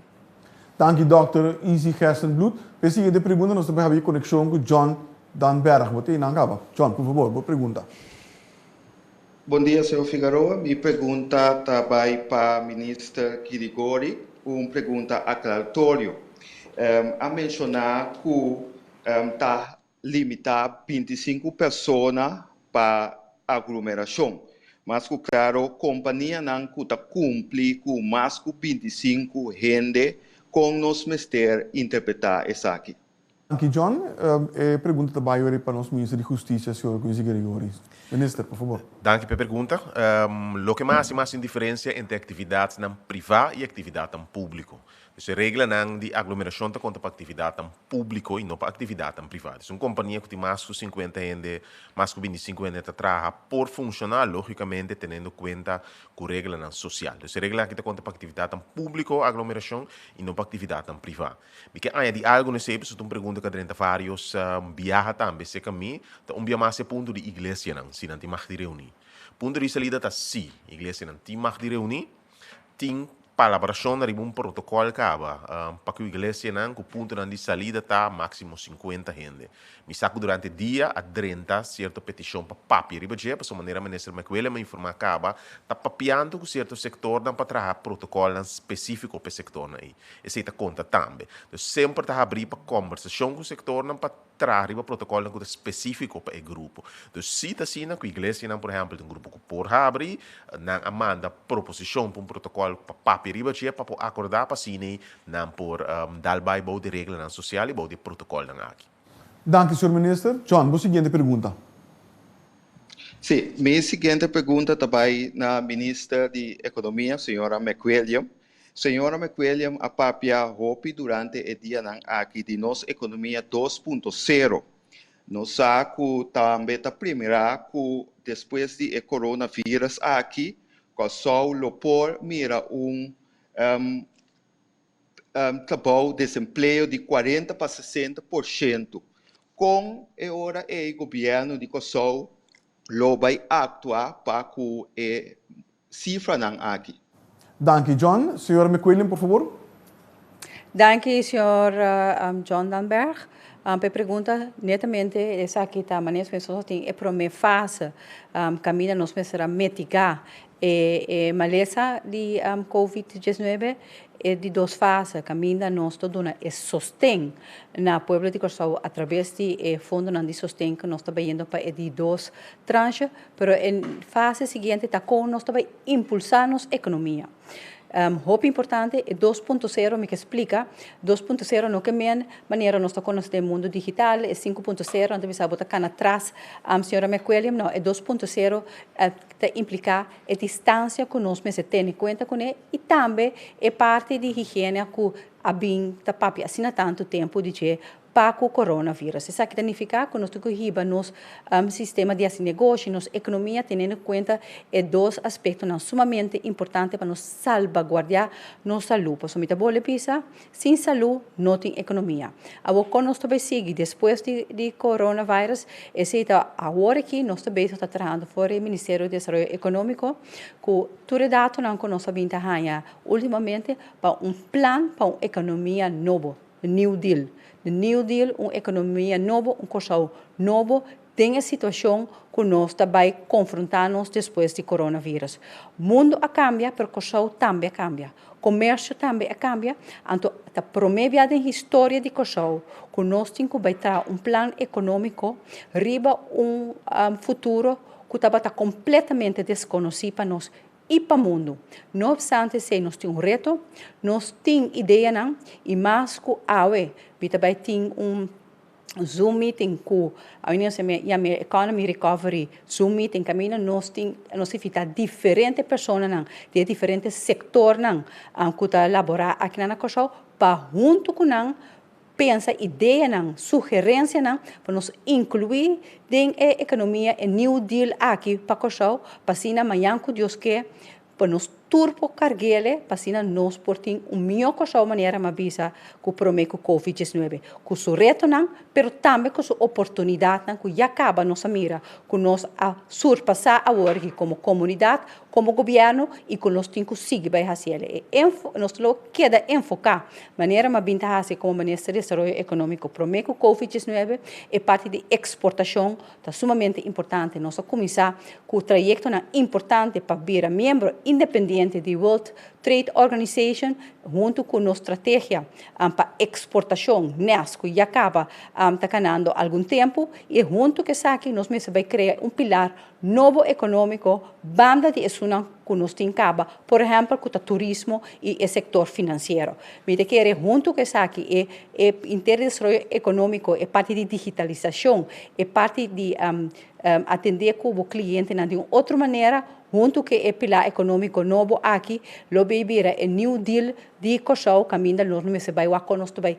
Dank u, Dr. Isi Gersbuit. We zien de pergunta, nós também temos conexão com John Danberg. Você não acaba. John, por favor, boa pergunta. Bom dia, senhor Figueroa. Minha pergunta vai para o ministro Kirigori. Uma pergunta aclaratória. A mencionar que está limitado 25 pessoas para aglomeração. Mas, claro, companhia não cumpre com mais de 25 gente com nos mister interpretar isso aqui. Dank John. Pergunta também para o nosso ministro de Justiça, senhor Quincy Gregori. Minister, por favor. Dank pela pergunta. Lo que mais tem diferença entre atividades privada e atividade pública. Dus a regra de aglomeração está conta para atividade pública e não para atividade privada. Se uma companhia que tem mais de 50 gente, mais de 25 gente trabalha por funcionar, logicamente, tendo em conta com a regra social. Dus a regra aqui está conta para atividade pública, aglomeração, e não para atividade privada. Porque há de algo nesse episódio, uma pergunta que dentro vários viaja também, se caminho, um dia mais é ponto de igreja, se não tem mais de reunir. Ponto de salida está sim, igreja não tem mais de reunir, tem colaboração de um protocolo que para que a igreja não, que o ponto de salida está máximo 50 gente. Me saco durante o dia a 30 certa petição para papel riba de para maneira ministro Macuela me informar que está papiando com certo setor para trabalhar protocolo específico para o setor aí. Esse está conta também. Então sempre está abrir para conversação com o setor para trabalhar protocolo específico para o grupo. Então se está assim que a igreja por exemplo um grupo que por abrir não manda proposição para protocolo para papel riba de para acordar para cine não por dar bom de regra social e bom de protocolo aqui. Dank, senhor ministro. John, a seguinte pergunta. Sim, minha seguinte pergunta também na ministra de Economia, senhora McWilliam. Senhora McWilliam, a papia hopi durante o dia aqui de nossa economia 2.0. Nós sabemos também a primeira que depois de coronavírus aqui, que só o por mira desemprego de 40 para 60%. Com a hora o governo de Kosovo vai atuar para que a cifra não aqui. Dank, John. Senhor McWilliam, por favor. Dank, senhor John Danberg. A pergunta, netamente, essa aqui está, mas as pessoas têm a primeira fase, caminho nós precisamos mitigar a maleza de Covid-19 de duas fases, caminho nós todo é sostém na Pueblo de Kosovo através de fundo de sostém que nós estamos indo para de duas tranches, mas em fase seguinte está com nós também impulsar nossa economia. Hope importante é 2.0, me explica. 2.0 não que maneira nós estamos no mundo digital, é 5.0, então você botar cá atrás, senhora McWilliam, não, é 2.0 que implica a distância que nós temos em conta com ele e também é parte de higiene que a bem da papi assina tanto tempo de que para o coronavírus. Isso significa que nós temos que nosso sistema de negócio, nossa economia, tendo em conta dois aspectos sumamente importantes para nós salvaguardar nossa saúde. Porque se você pensa, sem saúde, não tem economia. Agora, quando nós também seguimos, depois de coronavírus, agora que nós também estamos trabalhando fora do Ministério do Desenvolvimento Econômico, que todo dados que nós estamos ultimamente para plano para uma economia nova, New Deal. The New Deal, uma economia nova, Kosovo novo, tem a situação que nós também confrontamos depois do coronavírus. O mundo cambia, mas Kosovo também cambia. O comércio também cambia. Então, a primeira vez na história de Kosovo, que nós temos que ter plano econômico, riba futuro que está completamente desconhecido para nós e para o mundo. Não obstante, se nós temos reto, nós temos ideia, e mais que nós também temos Zoom meeting com a União Economy Recovery Zoom meeting caminho nós invita diferentes pessoas de diferentes setores que elaborar aqui na Kosovo para junto com pensa ideia sugerência para nós incluir dentro da economia e New Deal aqui para Kosovo para assim amanhã que Deus quer para nós turbo carguele para assim nós portem melhor Kosovo maneira mais bisa que promete com Covid-19 com o reto pero também com a oportunidade que já acaba nossa mira que nós a surpassar a org como comunidade como governo e que nós temos que seguir vai fazer nós queda enfocar maneira mais bem como ministro de Desenvolvimento Econômico promete com Covid-19 é parte de exportação está sumamente importante nós começar com o trajeto importante para vir a membro independente ambiente de World Trade Organization, junto com nossa estratégia para exportação, NESCO, e acaba ganhando algum tempo, e junto com isso aqui, nós vamos criar pilar novo econômico, banda de esuna que nós temos, por exemplo, com o turismo e o setor financeiro. Me quer junto com isso aqui, é desenvolvimento econômico, é parte de digitalização, é parte de atender como cliente de uma outra maneira, junto com o pilar econômico novo aqui, lo beber o New Deal de Kosovo, caminho nós não se vai com nós vai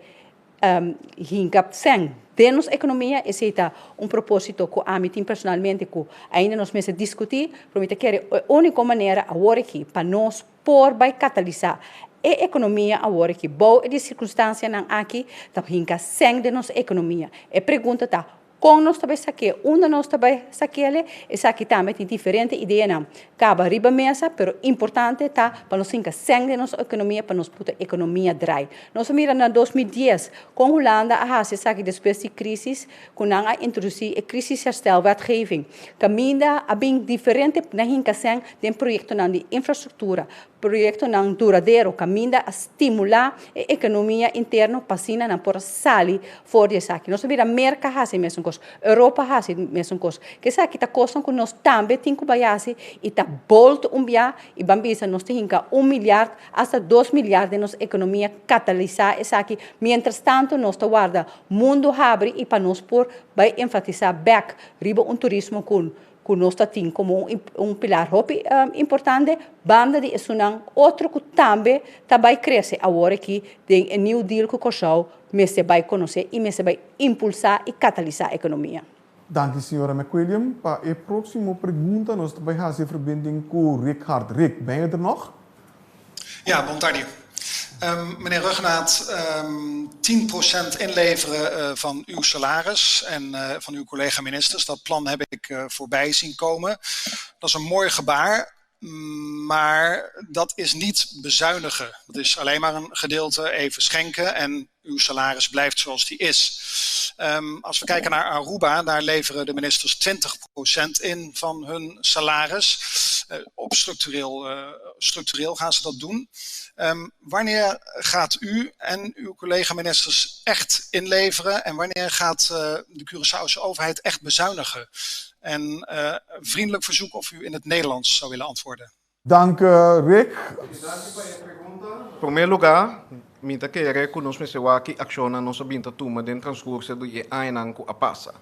hingap sem de nossa economia, esse é propósito que a mim personalmente que ainda nós vamos discutir, porque que é a única maneira agora aqui para nós por vai catalisar a economia agora que boa de circunstância não aqui, tá hinca sem de nossa economia. A pergunta tá com nós também saque, onde nós também saquele, essa aqui também tem diferente ideia não. Caba riba mesa, pero importante tá para nós hinca sem de nossa economia, para nós puta economia dry. Nós mira na 2010 com Holanda a essa aqui depois de crise, com a introduzir a crisisherstelwetgeving. Caminda a bem diferente na hinca sem de projeto de infraestrutura. Projeto não duradouro, caminda a estimular a economia interna, passina na por sali fora dessa aqui. Nós vira América has a mesma coisa, Europa has a mesma coisa. Que essa aqui tá coisa que nós também temos que baiar e tá bolto bia e bambisa nós temos que 1 milhar até 2 milhares de nossa economia catalisar essa aqui. Mientras tanto nós tá guarda mundo abre e para nós por vai enfatizar back riba turismo com nós temos como pilar importante, banda de esunang, outro que também vai crescer agora aqui, tem o New Deal que Kosovo, mas se vai conhecer e se vai impulsar e catalisar a economia. Dank senhora McWilliam. Para a próxima pergunta, nós também fazemos verbinding com Rick Hart. Rick, ben je er nog? Ja, bom tarde. Meneer Ruggenaat, 10% inleveren van uw salaris en van uw collega-ministers, dat plan heb ik voorbij zien komen. Dat is een mooi gebaar, maar dat is niet bezuinigen. Dat is alleen maar een gedeelte even schenken en uw salaris blijft zoals die is. Als we kijken naar Aruba, daar leveren de ministers 20% in van hun salaris. Op structureel gaan ze dat doen. Wanneer gaat u en uw collega-ministers echt inleveren en wanneer gaat de Curaçaose overheid echt bezuinigen? En vriendelijk verzoek of u in het Nederlands zou willen antwoorden. Dank Rick. Em primeiro lugar, minta querer que nós aqui acciona nossa binta tuma dentro transcurso do ano que passa.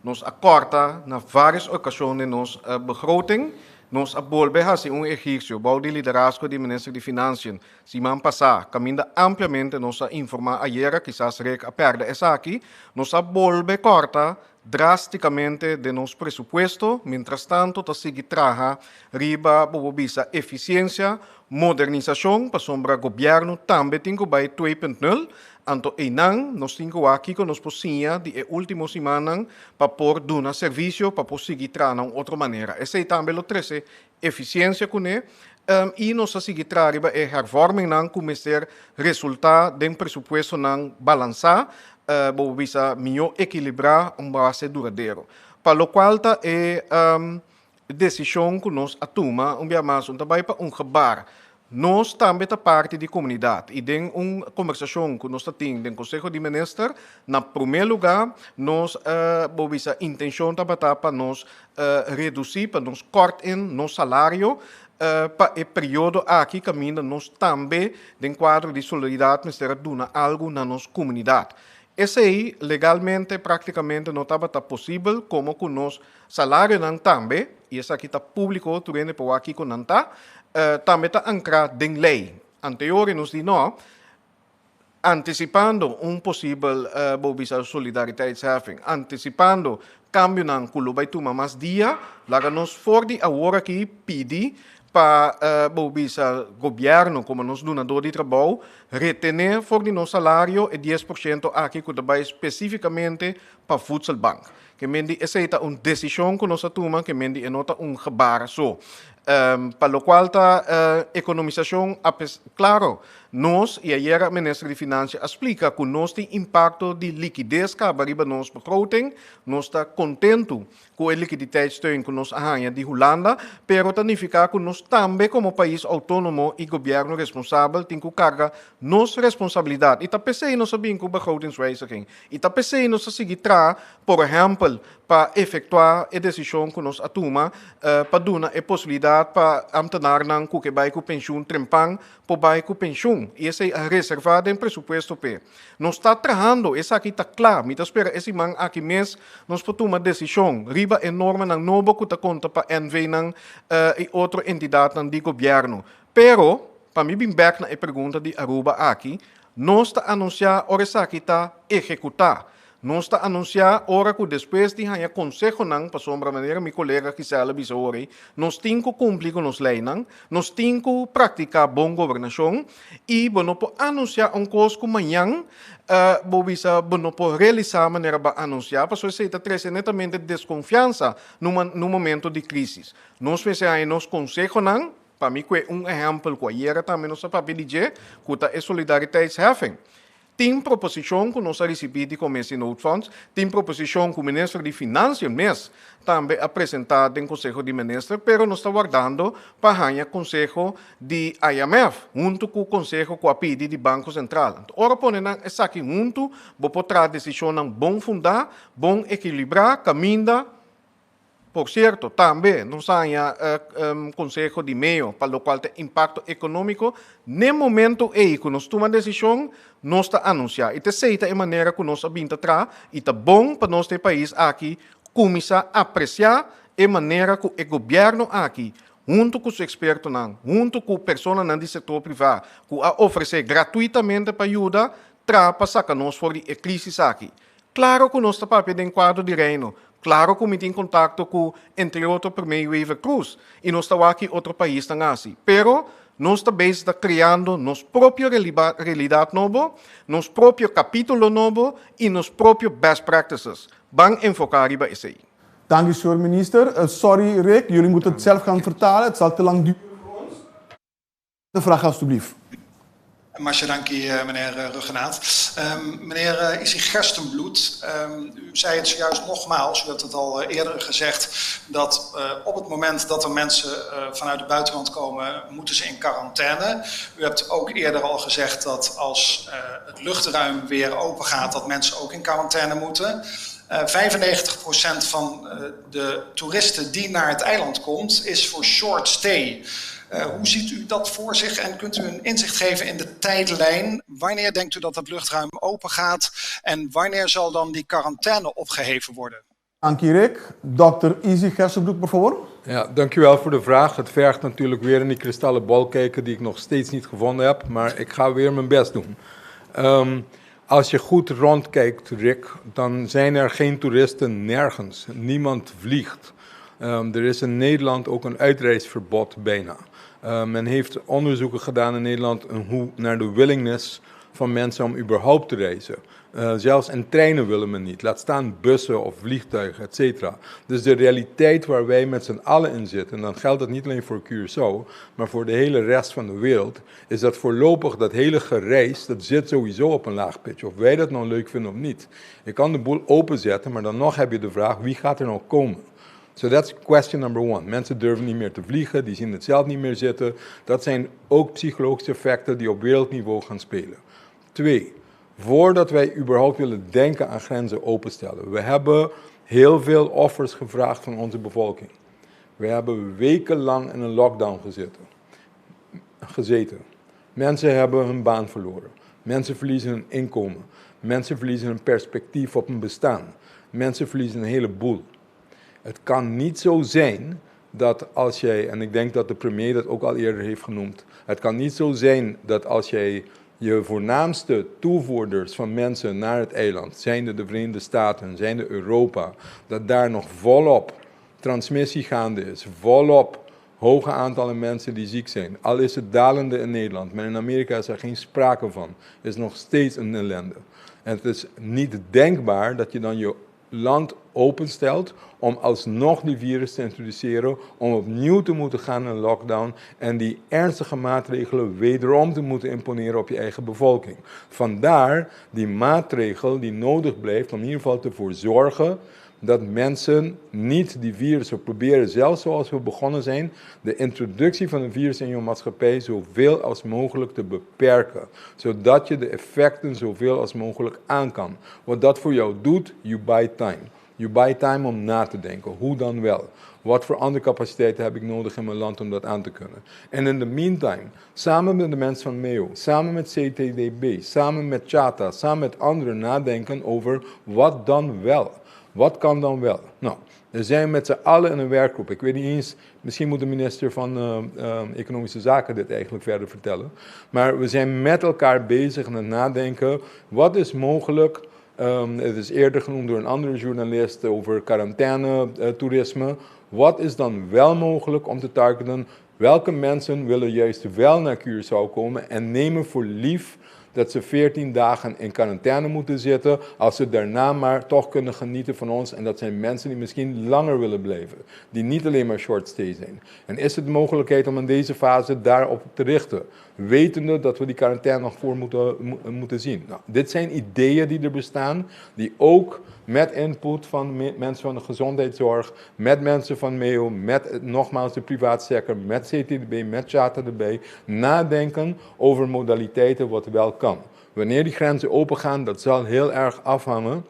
Nós acorda na várias ocasiões nos begroting. Nós abolbehas um exercício, bom de liderazgo do ministro de Finanças, semana passada, caminha ampliamente nos informar ayer, quizás Rick a perda essa aqui, nós abolbe corta drasticamente de nosso presupuesto, mientras tanto, ta sigue traja riba bobisa eficiência, modernização, para sombra governo, também tem que vai 2.0, anto enang, nós temos aqui que nós possíamos de última semana para por dar serviço, para seguir trabalhando de outra maneira. Esse é também o 13, eficiência com ele, e nós seguir trabalhando é hervorming não começar resultado do presupuesto não balançar, para melhor equilibrar base duradouro. Para o qual é decisão que nós tomamos, mais também para gebar. Nós também da parte da comunidade e tem uma conversação que nós temos no Conselho de Ministros. Na primeiro lugar, nós temos a intenção para nós reduzir, para nós cortar nosso salário para o período aqui caminha nós também no quadro de solidariedade ministério dona algo na nossa comunidade. Esse aí, legalmente, praticamente não estava possível, como com nosso salário não também, e esse aqui está público, tu vende para aqui com não está, também está ancrado em lei. Anterior, nos diz não, antecipando possível solidariteitsheffing, antecipando cambio não que vai tomar mais dia, lá nós for de agora aqui pedir para o governo, como nos donador de trabalho, retener for de nosso salário e 10% aqui que vai especificamente para o Voedselbank. Que mendi essa é uma decisão que nós tomamos, que mendi é nota gebar so. Para o qual a economização, claro, Nós, e ayer a ministra de Financiën explica que nós tem impacto de liquidez que arriba nos begroting, nós está contento com a liquiditeitssteun que nós arranha de Holanda, pero significa que nós também como país autônomo e governo responsável tem que carga nossa responsabilidade. E tá pensei nós sabem com begrotingswijziging. E tá pensei nós seguir tra, por exemplo, para efetuar a decisão que nós atuma, para dar a possibilidade para amtenar nang que vai com pensioen trempang, para vai com pensioen. E essa é reservada em pressuposto P. Nós está trabalhando, essa aqui está claro, mas espera esse man aqui mês nós podemos tomar decisão, riba enorme nang novo que está conta para NV nang e outra entidade nang de governo. Pero, para mim bem back na a pergunta de Aruba aqui, nós está anunciar ora essa aqui está executar. Nós está anunciar ora que depois de ganhar conselho nang para sombra maneira meu colega Gisela Bisori, nós temos que cumprir com os leis nang, nós temos que praticar boa governação e bueno por anunciar coisa que amanhã bobisa bueno por realizar maneira para anunciar, para só ser trazer netamente desconfiança no momento de crise. Nós fizemos nos conselho nang, para mim é exemplo que ayer também nós papel dizer que é solidariteitsheffing. Tem proposição que nós recebemos de Comissão de Noodfonds, tem proposição que o Ministro de Finanças mesmo também apresentado em Conselho de Ministros, mas nós estamos aguardando para o Conselho de IMF, junto com o Conselho com a PID de Banco Central. Ora, ponendo essa aqui junto, vou poder decisão bom fundar, bom equilibrar, caminha. Por certo, também nós temos Conselho de Meio, para o qual tem impacto econômico. No momento em que nós tomamos a decisão, nós está anunciar. E essa é a maneira que nós sabemos atrás, e é bom para nosso país aqui começar a apreciar a maneira que o governo aqui, junto com os expertos, junto com pessoas do setor privado, que oferecer gratuitamente para ajuda, para sacar nós fora de crise aqui. Claro que nós estamos em quadro de reino. Claro que eu tenho contato com, entre outros, primeiro Eva Cruz, e nós estamos aqui em outro país também. Pero, nós também estamos criando nossa própria realidade nova, nosso próprio capítulo novo e nossos próprios best practices. Vamos enfocar hierbij isso aí. Dank u, senhor minister. Sorry, Rick, jullie moeten het zelf gaan vertalen. Het zal te lang duren voor ons. De vraag, alstublieft. Masje, dank u, meneer Ruggenaat. Meneer Isi Gerstenbloed, u zei het zojuist nogmaals, u hebt het al eerder gezegd, dat op het moment dat er mensen vanuit het buitenland komen, moeten ze in quarantaine. U hebt ook eerder al gezegd dat als het luchtruim weer open gaat, dat mensen ook in quarantaine moeten. 95% van de toeristen die naar het eiland komt, is voor short stay. Hoe ziet u dat voor zich en kunt u een inzicht geven in de tijdlijn? Wanneer denkt u dat het luchtruim open gaat en wanneer zal dan die quarantaine opgeheven worden? Dank je, Rick. Dr. Isi Gerstenbloed, por favor. Ja, dankjewel voor de vraag. Het vergt natuurlijk weer in die kristallen bol kijken die ik nog steeds niet gevonden heb, maar ik ga weer mijn best doen. Als je goed rondkijkt, Rick, dan zijn er geen toeristen nergens. Niemand vliegt. Er is in Nederland ook een uitreisverbod bijna. Men heeft onderzoeken gedaan in Nederland naar de willingness van mensen om überhaupt te reizen. Zelfs in treinen willen men niet, laat staan bussen of vliegtuigen, et cetera. Dus de realiteit waar wij met z'n allen in zitten, en dan geldt dat niet alleen voor Curaçao, maar voor de hele rest van de wereld, is dat voorlopig dat hele gereis, dat zit sowieso op een laag pitje. Of wij dat nou leuk vinden of niet. Je kan de boel openzetten, maar dan nog heb je de vraag, wie gaat er nou komen? So that's question number one. Mensen durven niet meer te vliegen, die zien het zelf niet meer zitten. Dat zijn ook psychologische effecten die op wereldniveau gaan spelen. 2, voordat wij überhaupt willen denken aan grenzen openstellen. We hebben heel veel offers gevraagd van onze bevolking. We hebben wekenlang in een lockdown gezeten. Mensen hebben hun baan verloren. Mensen verliezen hun inkomen. Mensen verliezen hun perspectief op hun bestaan. Mensen verliezen een heleboel. Het kan niet zo zijn dat als jij, en ik denk dat de premier dat ook al eerder heeft genoemd, het kan niet zo zijn dat als jij je voornaamste toevoerders van mensen naar het eiland, zijnde de Verenigde Staten, zijnde Europa, dat daar nog volop transmissie gaande is, volop hoge aantallen mensen die ziek zijn. Al is het dalende in Nederland, maar in Amerika is er geen sprake van. Het is nog steeds een ellende. En het is niet denkbaar dat je dan je land openstelt om alsnog die virus te introduceren, om opnieuw te moeten gaan naar lockdown en die ernstige maatregelen wederom te moeten imponeren op je eigen bevolking. Vandaar die maatregel die nodig blijft om in ieder geval ervoor zorgen dat mensen niet die virussen proberen, zelfs zoals we begonnen zijn, de introductie van een virus in je maatschappij zoveel als mogelijk te beperken. Zodat je de effecten zoveel als mogelijk aan kan. Wat dat voor jou doet, you buy time. You buy time om na te denken. Hoe dan wel? Wat voor andere capaciteiten heb ik nodig in mijn land om dat aan te kunnen? En in the meantime, samen met de mensen van MEO, samen met CTDB, samen met Chata, samen met anderen nadenken over wat dan wel? Wat kan dan wel? Nou, we zijn met z'n allen in een werkgroep. Ik weet niet eens, misschien moet de minister van Economische Zaken dit eigenlijk verder vertellen. Maar we zijn met elkaar bezig aan het nadenken, wat is mogelijk? Het is eerder genoemd door een andere journalist over quarantaine-toerisme. Wat is dan wel mogelijk om te targeten? Welke mensen willen juist wel naar Curaçao komen en nemen voor lief dat ze 14 dagen in quarantaine moeten zitten, als ze daarna maar toch kunnen genieten van ons. En dat zijn mensen die misschien langer willen blijven, die niet alleen maar short stay zijn. En is het de mogelijkheid om in deze fase daarop te richten, wetende dat we die quarantaine nog voor moeten zien. Nou, dit zijn ideeën die er bestaan, die ook met input van mensen van de gezondheidszorg, met mensen van MEO, met nogmaals de private sector, met CTDB, met Chata erbij, nadenken over modaliteiten wat wel kan. Wanneer die grenzen open gaan, dat zal heel erg afhangen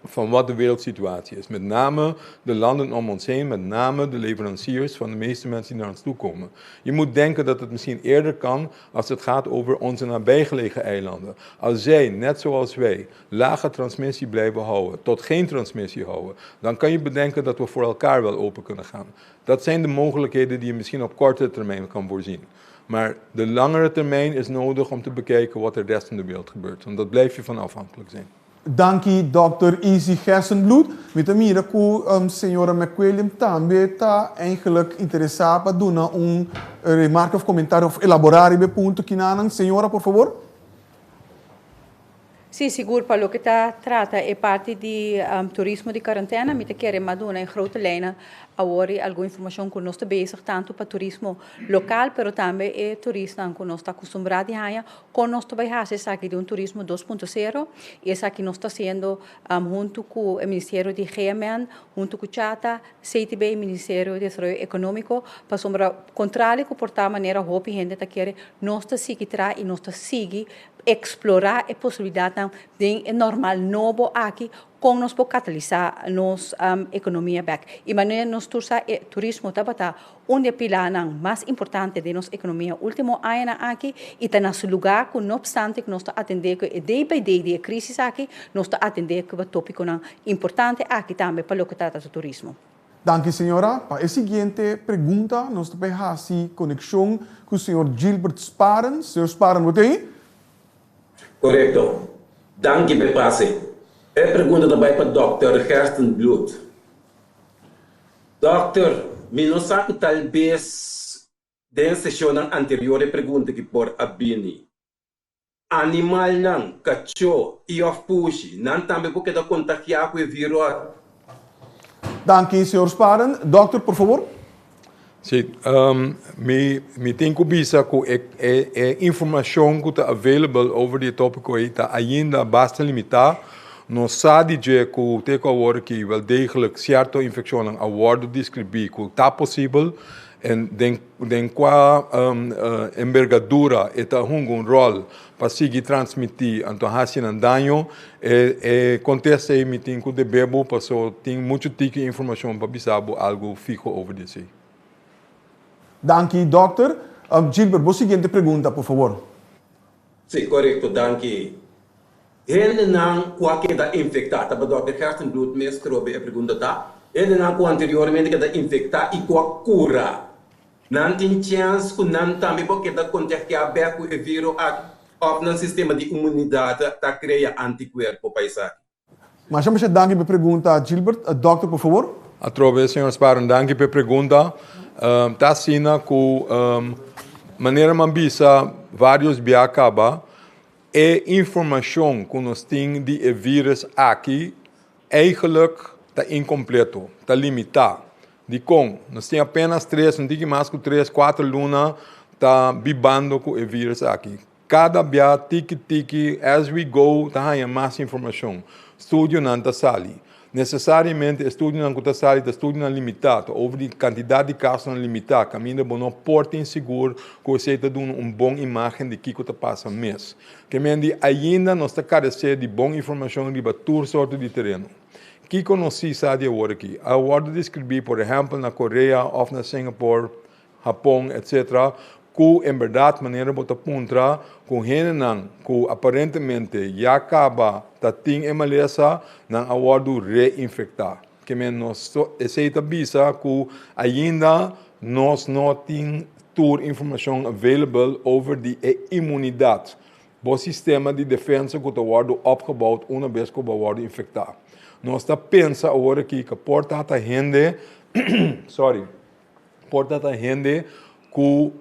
van wat de wereldsituatie is. Met name de landen om ons heen, met name de leveranciers van de meeste mensen die naar ons toe komen. Je moet denken dat het misschien eerder kan als het gaat over onze nabijgelegen eilanden. Als zij, net zoals wij, lage transmissie blijven houden, tot geen transmissie houden, dan kan je bedenken dat we voor elkaar wel open kunnen gaan. Dat zijn de mogelijkheden die je misschien op korte termijn kan voorzien. Maar de langere termijn is nodig om te bekijken wat er rest in de wereld gebeurt. Want dat blijf je van afhankelijk zijn. Dankie, Dr. Easy Gersenbloed. Met de mira que senhora McWilliam também está eigenlijk interessada doen een remarca of comentário of elaborar o ponto que nanan. Senhora, por favor. Sim, seguro, para o que está trata é parte de turismo de quarentena, me querem maduna em grote lijnen agora alguma informação que nós bezig tanto para turismo local, pero também é turismo que nós está acostumbrado a com nós também fazemos aqui de turismo 2.0 e essa que nós está sendo junto com o Ministério de GMN, junto com o Chata, CTB, Ministério de Desenvolvimento Econômico, para sombra contrário que por tal maneira hope gente está querendo nós está seguir e nós está seguir explorar a possibilidade de normal novo aqui com nós para catalisar nossa economia back. E maneira nós turismo tabata onde pilar mais importante de nossa economia último ano aqui e está nesse lugar que não obstante que nós está atender que day by day de crise aqui nós está atender que o tópico importante aqui também para o que trata do turismo. Danke, senhora. Para a seguinte pergunta, nós temos a conexão com o senhor Gilbert Sparen. Senhor Sparen, você aí? Correto. Danke, Bepasse. A pergunta também para o Dr. Gerstenbloed. Doctor, me não sabe talvez da sessão anterior a pergunta que por Abini. Animal não, cachorro e of puxi, não também porque da contagiar com o vírus. Danke, senhor Sparen. Doctor, por favor. Sim, me tem que bisa que a informação que está available over die tópico está ainda bastante limitada. Não sabe que o teco agora que wel degelijk certa infecção agora descrever que está possível en den qua envergadura está um rol para seguir transmitir então haciendo daño acontece aí me tem que de bebo passou tem muito tique informação para bisar algo fijo over isso. Danke, doctor. Gilbert, vos seguinte pergunta, por favor. Sim, correto, danke. Ele não qualquer da infectada, mas o Dr. Gerstenbloed mestre a pergunta tá. Ele não anteriormente que da infectada e qual cura. Não tem chance que não também porque da contagiar bem com o vírus ou no sistema de imunidade tá cria anticorpo para isso. Mas chama se danke pela pergunta, Gilbert. Doctor, por favor. Através, senhor Sparen, danke pela pergunta. Tá sina que maneira mambisa vários biacaba é informação que nós temos de vírus aqui eigenlijk está incompleto, está limitado. Nós temos apenas 3, não tem mais que 3, 4 lunas, está bibando com o vírus aqui. Cada dia, tiki, as we go, está mais informação. Estúdio não está sali. Necessariamente, estúdio não está sali, estúdio não limitado. Houve quantidade de casos não limitada. Caminho de não porte inseguro, que você está dando uma boa imagem de que está passando mês. Que ainda nós está carecendo de boa informação de toda sorte de terreno. Que conheci sabe agora aqui. A hora de escrever, por exemplo, na Coreia, ou na Singapura, Japão, etc., que em verdade maneira bota puntra com gente que aparentemente já acaba tá tem emalesa na awardo reinfectar que menos aceita bisa que ainda nós não tem toda informação available over de imunidade o sistema de defesa que o awardo opgebouwd uma vez que o awardo infectar nós está pensa agora que porta a gente porta a gente que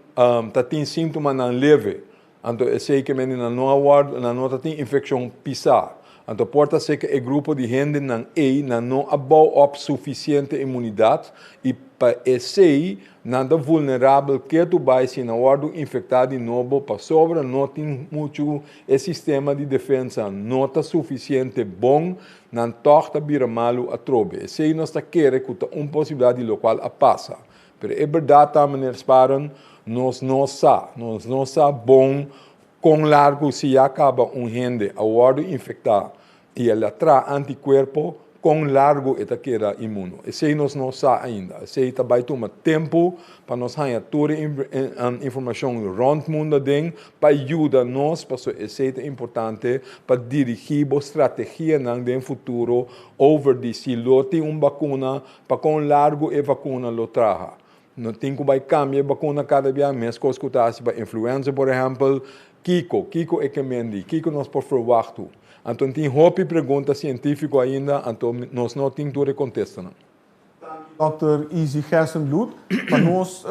tem sintomas não leve, então sei que não tem infecção pisar, então porta ser que o grupo de gente não abau suficiente imunidade e para esse nada vulnerável que tu vai se na hora infectado de novo para sobra não tem muito o sistema de defesa não está suficiente bom não torta vira malo a trobe, esse nós está querendo que uma possibilidade local a passa, mas é verdade também esparam nós não sabemos bom com largo se acaba gente a hora infectar e ela traz anticorpo com largo eta queda imuno. Esse nós não sabemos ainda. Esse vai tomar tempo para nós ganhar toda a informação rond mundo para ajudar nós, para esse é importante para dirigir a estratégia no futuro over de se lote vacuna para com largo e vacuna lo traga. Não tem que vai cambiar vacuna cada dia mais coisas que está para influenza, por exemplo, Kiko é que mendi, Kiko nós por verwachten. Então tem hope pergunta científico ainda, então nós não temos toda a contesta. Dr. Easy Gerstenbloed, para nós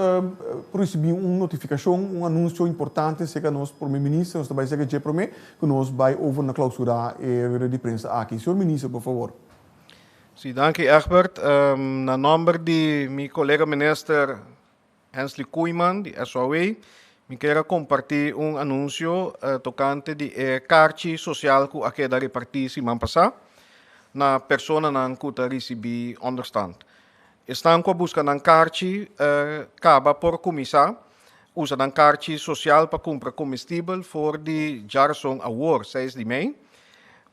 receber uma notificação, um anúncio importante, sei que nós, primeiro-ministro, nós também sei que nós vai over na clausura e de prensa aqui. Senhor ministro, por favor. Sim, dank u Egbert. Na nome de meu colega minister Hensley Koeman, de SOA, eu quero compartilhar anúncio tocante de carte social que aqui da repartir semana passada na pessoa que está recebendo understand. Estão buscando uma carte acaba por começar usa uma carte social para comprar comestível for de Jarson Award 6 de maio.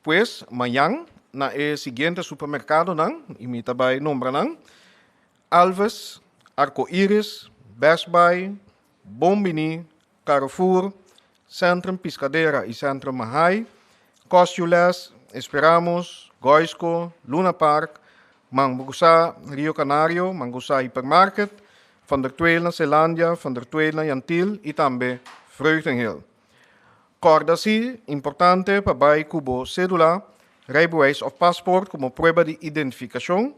Pois, amanhã na seguinte supermercado imita by nombra Alves, Arco-Íris, Best Buy, Bombini, Carrefour, Centrum Piscadeira e Centrum Mahai, Costules, Esperamos, Goisco, Luna Park, Mangusa, Rio Canario, Mangusa Hypermarket, Van der Tweel na Zeelandia, Van der Tweel na Jantil e também Vreugdenhil. Corda-se, importante para bij cubo cédula, rijbewijs of paspoort como prueba de identificação,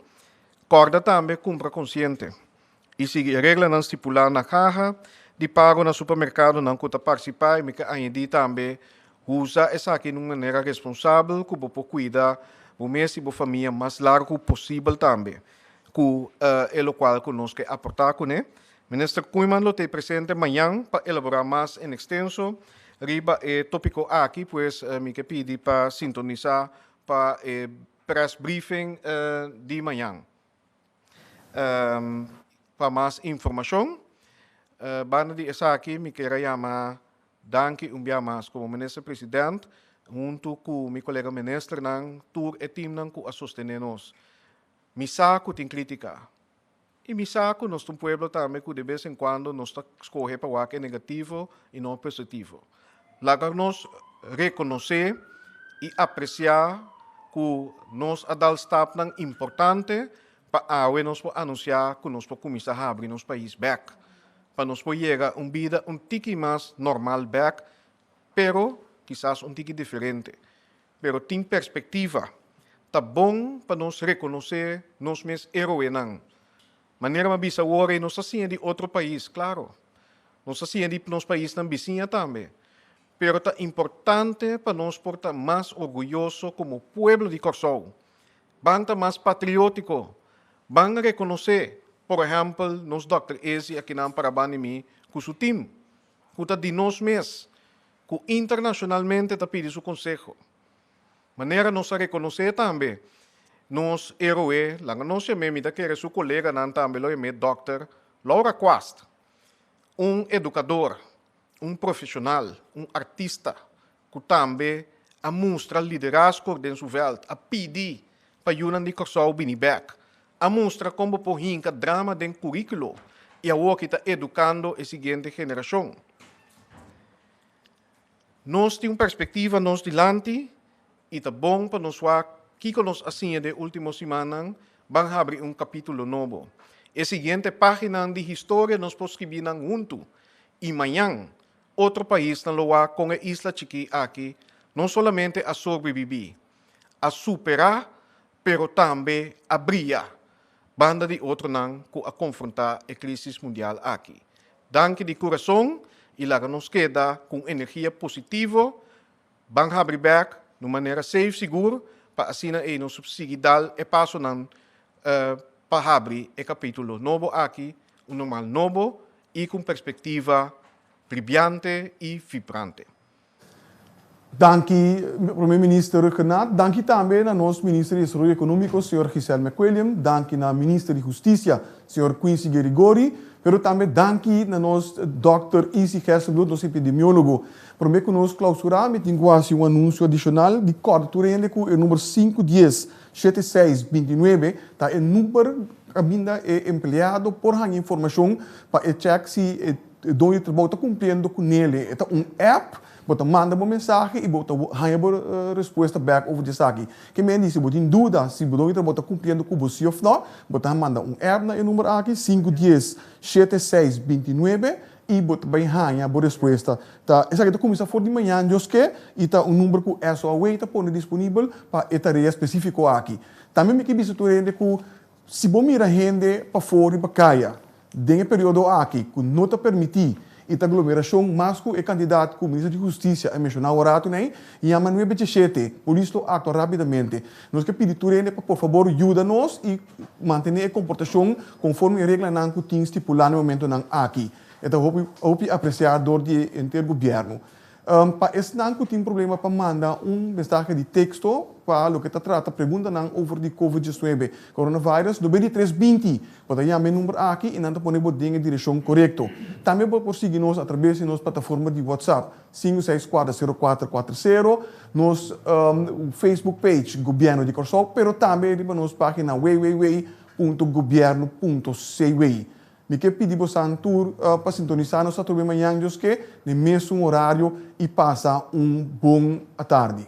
corda também compra consciente. E sigue regra não estipular na caja de pago na supermercado não conta participar e que ainda também usa essa aqui de uma maneira responsável que para cuidar o mês e a família mais largo possível também. Que é o qual conosco aportar com ele. Ministro Koeman lo te presente amanhã para elaborar mais em extenso. Riba é tópico aqui, pois me que pedi para sintonizar para press briefing de manhã. Para mais informação, banda de essa aqui me quero chamar danke dia mais como ministro-presidente, junto com meu colega ministro, tur e time que a sostener-nos. Me saco tem criticar. E me saco nós um pueblo também que de vez em quando nós escolhe para o que é negativo e não positivo. Lagar-nos reconhecer e apreciar que nós adultos estão importante para nós anunciar que nós podemos começar a abrir nosso país back. Para nós chegar a uma vida um tique mais normal back, pero quizás um tique diferente. Pero tem perspectiva. Tá bom para nós reconhecer nós mesmos heroínas. Maneira uma bisa agora nós assim de outro país, claro. Nós assim de nosso país na vizinha também. Pero é importante para nós portar mais orgulhoso como pueblo de Corsou. Banta mais patriótico. Bang reconhecer, por exemplo, nos Dr. Ezi aqui na Parabanimi, com seu time, com a de nós mesmos, que internacionalmente está pedindo seu consejo. Maneira nós a reconhecer também, nos heróis, lá nós chamamos de que era seu colega, não também, Dr. Laura Quast, educador, profissional, artista, que também a mostra liderazgo dentro da wereld, a pedir para Yunan de Corsau Binibek, a mostra como por hinca drama dentro do currículo e a que está educando a seguinte geração. Nós temos perspectiva nós dilante e está bom para nós que nós assim de última semana vamos abrir capítulo novo. A seguinte página de história nós podemos escrever junto e amanhã outro país na Loa com a isla Chiqui aqui não somente a sobreviver, a superar, pero também a brilhar. Banda de outro não a confrontar a crise mundial aqui. Danke de coração e lá nos queda com energia positiva, vamos abrir back de maneira safe, seguro, para assim nos subsidiar e passo para abrir o capítulo novo aqui, normal novo e com perspectiva brilhante e vibrante. Dankie, primeiro-ministro Renato. Dankie também ao nosso ministro de Desenvolvimento Econômico, Sr. Giselle McWilliam. Dankie ao ministro de Justiça, Sr. Quincy Gerigori. Pero também dankie ao nosso Dr. Ezi Gerstenbloed, nosso epidemiólogo. Prometo que nós clausuramos um anúncio adicional de coordenador com o número 510-7629. Tá o número que é empregado por a informação para checar se o trabalho está cumprindo com ele. É app. Bota manda uma mensagem e bota ganha uma resposta back over de aqui. Que me diz se bota em dúvida se bota bota cumprindo com você ou não, bota manda app na número aqui 510-7629 e bota bem ganha a resposta. Tá, essa aqui começa for de manhã just que e tá número que é só tá pone disponível para a tarefa específica aqui. Também me que bicho tu rende que se bom mira rende para fora e para caia. Dentro período aqui que não te permitir e a aglomeração mais que o candidato com o ministro de Justiça a mencionar o rato nem e a Manuel Bechete, por isso actua rapidamente. Nós que pedimos para por favor ajuda-nos e manter a comportação conforme a regra que tem estipulado no momento aqui. Então, eu apreciador de intergoverno. Para esse não tem problema para mandar mensagem de texto para o que trata pergunta over de COVID-19, coronavírus, do 2320. Pode chamar o número aqui e não pode pôr a direção correta. Também pode seguir-nos através de nossa plataforma de WhatsApp, 5640440, nosso Facebook page, Governo de Corsau, pero também na nossa página www.governo.cw. Me que pedimos a tour para sintonizar nos amanhã manhã, que no mesmo horário e passa bom tarde.